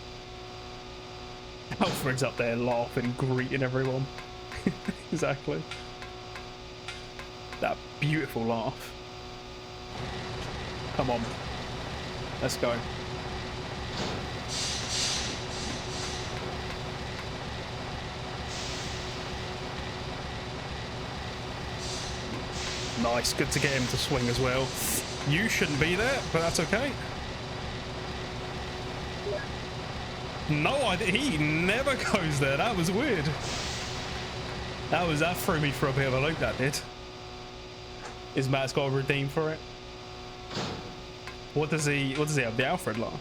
Alfred's up there laughing, greeting everyone. Exactly. That beautiful laugh. Come on. Let's go. Nice, good to get him to swing as well. You shouldn't be there, but that's okay. No, he never goes there. That was weird. That threw me for a bit of a loop, that did. Is Matt's got a redeem for it? What does he have? The Alfred laugh?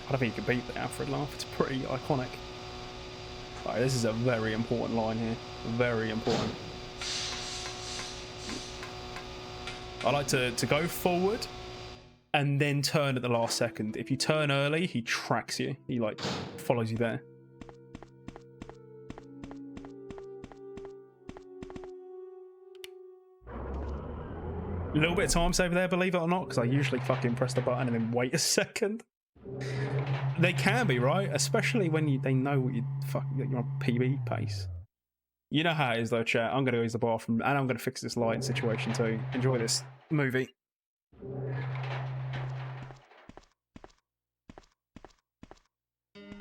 I don't think you can beat the Alfred laugh. It's pretty iconic. Alright, this is a very important line here. Very important. I like to go forward and then turn at the last second. If you turn early, he tracks you. He like follows you there. A little bit of time saver there, believe it or not, because I usually fucking press the button and then wait a second. They can be, right? Especially when they know what you're on PB pace. You know how it is though, chat. I'm gonna go use the bathroom and I'm gonna fix this lighting situation too. Enjoy this movie.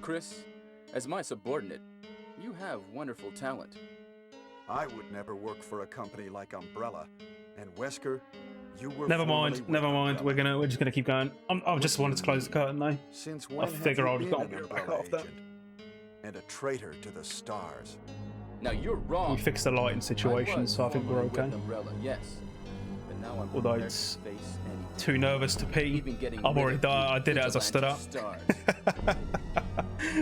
Chris, as my subordinate, you have wonderful talent. I would never work for a company like Umbrella. And Wesker, you were Never mind. Umbrella. We're just gonna keep going. I just wanted to close the curtain though. Since when I figure have I'll you just been go an back Umbrella after. agent? And a traitor to the stars. Now you're wrong. We fixed the lighting situation, so I think we're okay. Umbrella, yes. But now I'm Although prepared it's to face anything. too nervous to pee. Even getting I'm rid already of done. you I did it as I stood up. vigilante stars.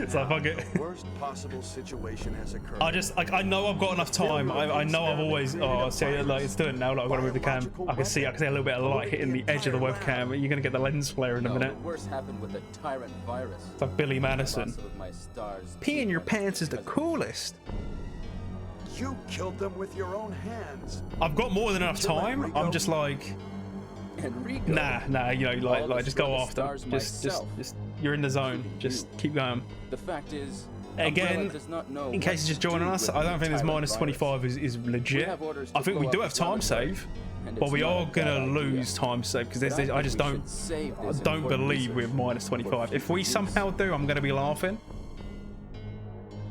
So fuck it. The worst possible situation has occurred. I know I've got enough time. I know I've always. Oh, see, like it's doing it now. Like I've got to move the cam. I can see a little bit of light hitting the edge of the webcam. You're gonna get the lens flare in a No, minute. the worst happened with the tyrant virus. It's like Billy Madison. Lost of my stars Peeing your sequence pants is the because of- coolest. You killed them with your own hands. I've got more than enough time. I'm just like, Enrico. nah. You know, I'll like just go destroy the after. stars Just, myself. you're in the zone. Including Just you. keep going. The fact is, Again, Umbrella does not know in what case you're just to joining do us, with I don't think this tyrant minus virus. 25 is legit. have orders I to think we blow do up have the time laboratory, save, and but it's we not are a bad gonna idea. lose time save because But I just think we don't should save this don't important believe we're research minus for 25. If we future somehow use. do, I'm gonna be laughing.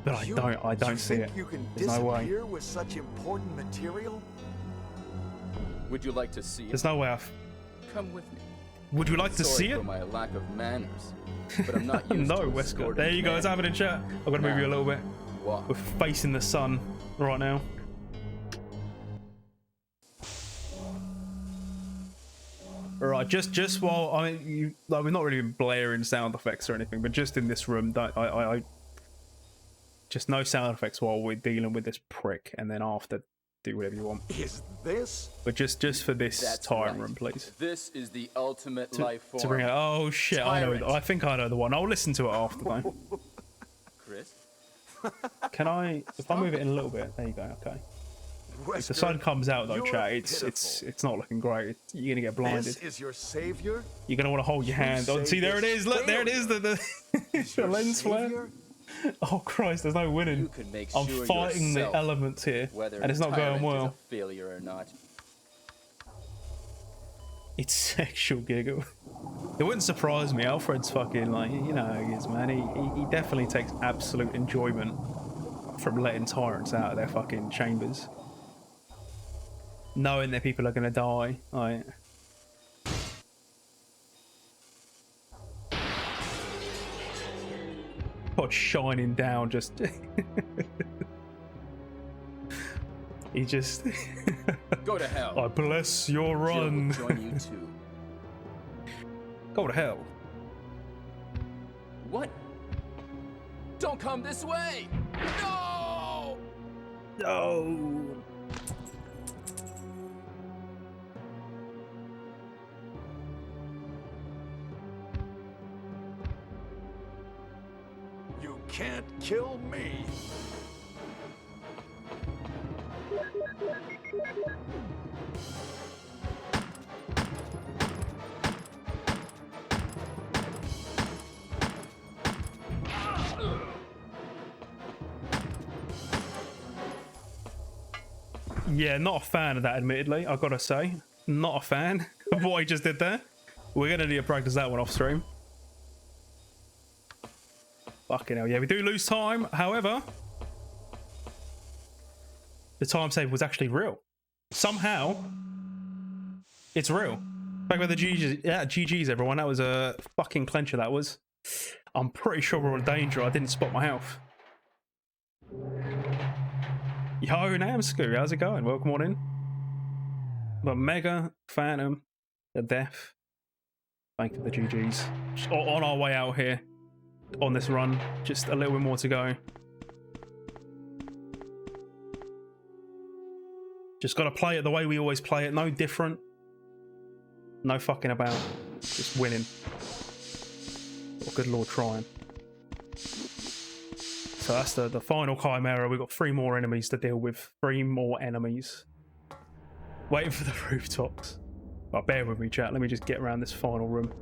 But I You don't see think it. You can There's no way. disappear with such important material? Would you like to see it? There's no way. Come with me. Would you like to Sorry see for it? my lack of manners, but I'm not used No, to Wesker. escorting There you go. men. It's happening in chat. I'm gonna move you a little bit. Walk. We're facing the sun right now. Alright, just while like we've not really been blaring sound effects or anything, but just in this room, I just no sound effects while we're dealing with this prick, and then after do whatever you want. Is this? But just for this That's time right. room, please. This is the ultimate life form. To bring it. Oh shit! Tyrant. I think I know the one. I'll listen to it after though. Chris? Can I? If I move it in a little bit, there you go. Okay. If the Wesker, sun comes out though, you're chat, it's not looking great. You're gonna get blinded. This is your savior? You're gonna want to hold your hand. Oh, say see, there it this is. Look, there it is. The Is the your lens flare. savior? Oh Christ, there's no winning. You can make I'm sure fighting yourself the elements here, whether and it's not going Tyrant well. is a failure or not. It's sexual giggle. It wouldn't surprise me. Alfred's fucking like, you know how he is, man. He definitely takes absolute enjoyment from letting tyrants out of their fucking chambers, knowing that people are gonna die. Like, God shining down, just he just Go to hell. I bless your Jill will run. join you too. Go to hell. What? Don't come this way! No! No. You can't kill me. Yeah, not a fan of that, admittedly. I've got to say. Not a fan of what I just did there. We're going to need to practice that one off stream. Fucking hell, yeah, we do lose time. However, the time save was actually real. Somehow, it's real. Back with the GGs, yeah, GGs, everyone. That was a fucking clencher, that was. I'm pretty sure we're in danger. I didn't spot my health. Yo, Namsku, how's it going? Welcome on in. But Mega, Phantom, the Death. Thank you for the GGs. Just on our way out here. On this run. Just a little bit more to go. Just got to play it the way we always play it. No different. No fucking about. Just winning. Oh, good lord, trying. So that's the final Chimera. We've got 3 more enemies to deal with. 3 more enemies. Waiting for the rooftops. Oh, bear with me, chat. Let me just get around this final room.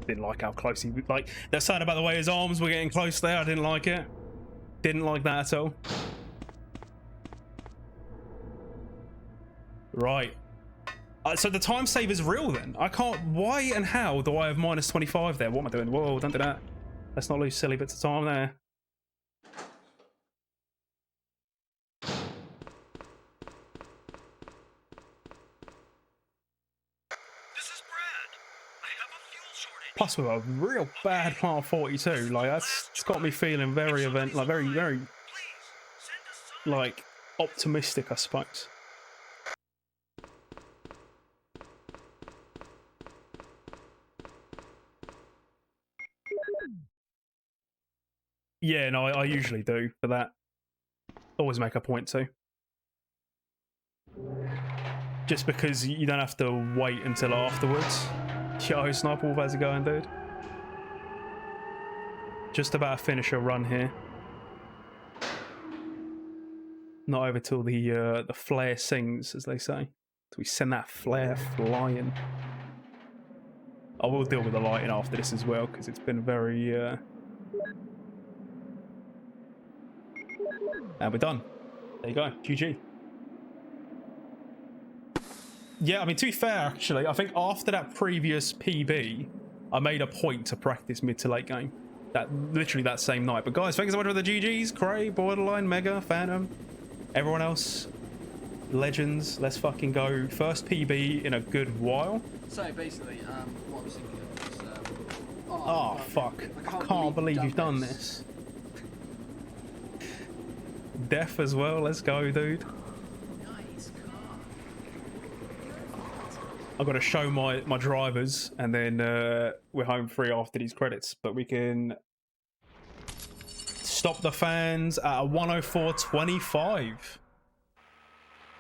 Didn't like how close he... Like, they're saying about the way his arms were getting close there. I didn't like it. Didn't like that at all. Right. So the time save is real then. I can't... Why and how do I have minus 25 there? What am I doing? Whoa, don't do that. Let's not lose silly bits of time there. Plus with a real bad part 42, like it's got me feeling very very like optimistic, I suppose. Yeah, no, I usually do for that. Always make a point to. Just because you don't have to wait until afterwards. Yo, Sniper Wolf, how's it going, dude? Just about to finish a run here. Not over till the flare sings, as they say. So we send that flare flying. I will deal with the lighting after this as well, because it's been very... And we're done. There you go. GG. Yeah, I mean, to be fair, actually, I think after that previous PB, I made a point to practice mid to late game. Literally that same night. But guys, thanks so much for the GGs. Cray, Borderline, Mega, Phantom, everyone else. Legends. Let's fucking go. First PB in a good while. So basically, what I was thinking of was... oh, fuck. I can't believe you've done this. Death as well. Let's go, dude. I've got to show my drivers, and then we're home free after these credits. But we can stop the fans at a 104.25.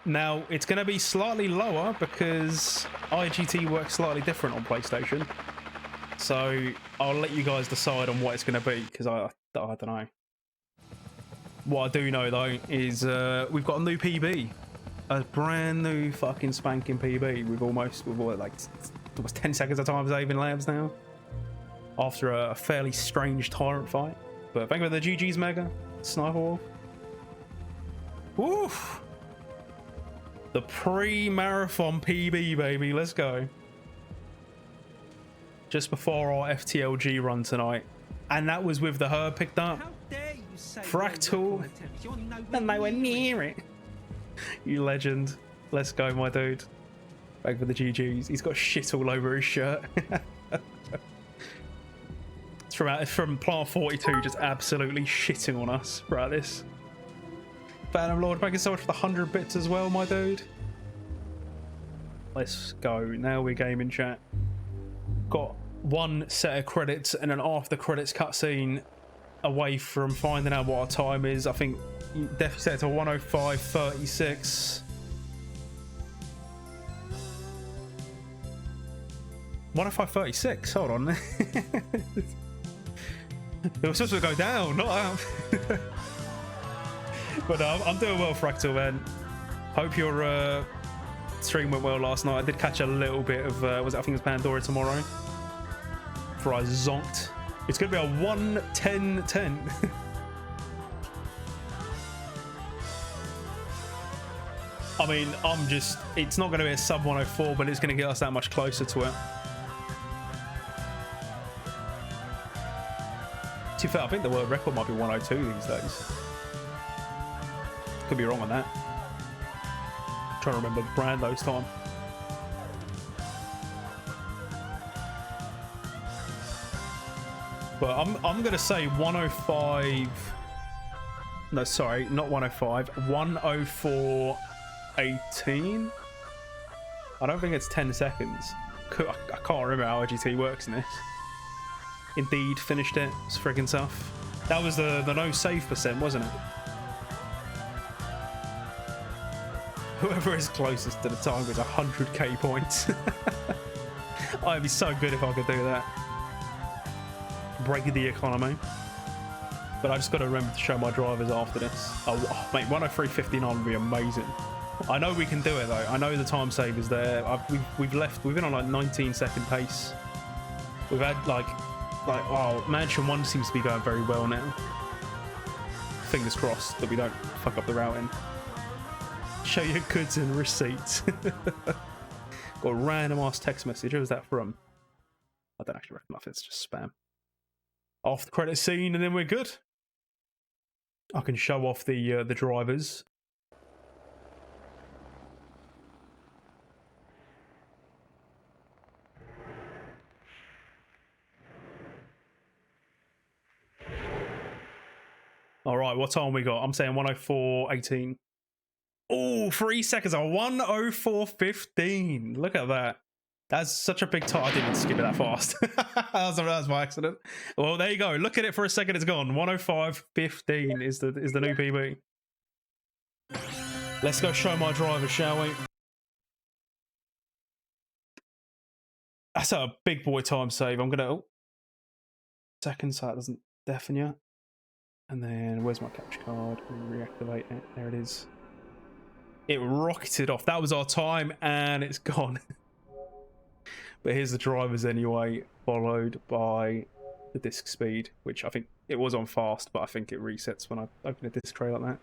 Now, it's going to be slightly lower because IGT works slightly different on PlayStation. So I'll let you guys decide on what it's going to be, because I don't know. What I do know, though, is we've got a new PB. A brand new fucking spanking PB with almost like 10 seconds of time saving labs now. After a fairly strange tyrant fight. But thank you for the GG's, Mega. Sniper Wolf. Woof! The pre-marathon PB, baby. Let's go. Just before our FTLG run tonight. And that was with the herb picked up. Fractal. And nowhere near it. You legend. Let's go, my dude. Back for the GGs. He's got shit all over his shirt. It's from Plant 42, just absolutely shitting on us throughout this. Phantom Lord, thank you so much for the 100 bits as well, my dude. Let's go. Now we're gaming, chat. Got one set of credits and an after credits cutscene away from finding out what our time is. I think definitely set to 105.36. 105.36. Hold on. It was supposed to go down, not up. But I'm doing well, Fractal, man. Hope your stream went well last night. I did catch a little bit of, I think it was Pandora tomorrow. Before I zonked. It's going to be a 1-10-10. I mean, it's not going to be a sub 104, but it's going to get us that much closer to it. To be fair, I think the world record might be 102 these days. Could be wrong on that. Trying to remember the brand those time. But I'm gonna say 105. No, sorry, not 105. 104.18. I don't think it's 10 seconds. I can't remember how IGT works in this. Indeed, finished it. It's friggin' tough. That was the no save percent, wasn't it? Whoever is closest to the target is 100k points. I'd be so good if I could do that. Break the economy. But I just got to remember to show my drivers after this. Oh mate, 103.59 would be amazing. I know we can do it though. I know the time save is there. We've been on like 19-second pace. We've had like oh, Mansion 1 seems to be going very well now. Fingers crossed that we don't fuck up the routing. Show your goods and receipts. Got a random ass text message. Who was that from? I don't actually reckon. It's just spam. Off the credit scene, and then we're good. I can show off the drivers. All right, what time we got? I'm saying 104.18. Oh, 3 seconds on 104.15. Look at that. That's such a big time. I didn't skip it that fast. that was my accident. Well, there you go. Look at it for a second. It's gone. 105.15 is the new PB. Let's go show my driver, shall we? That's a big boy time save. I'm gonna second so that doesn't deafen you. And then where's my capture card? Reactivate it. There it is. It rocketed off. That was our time, and it's gone. But here's the drivers anyway, followed by the disc speed, which I think it was on fast, but I think it resets when I open a disc tray like that.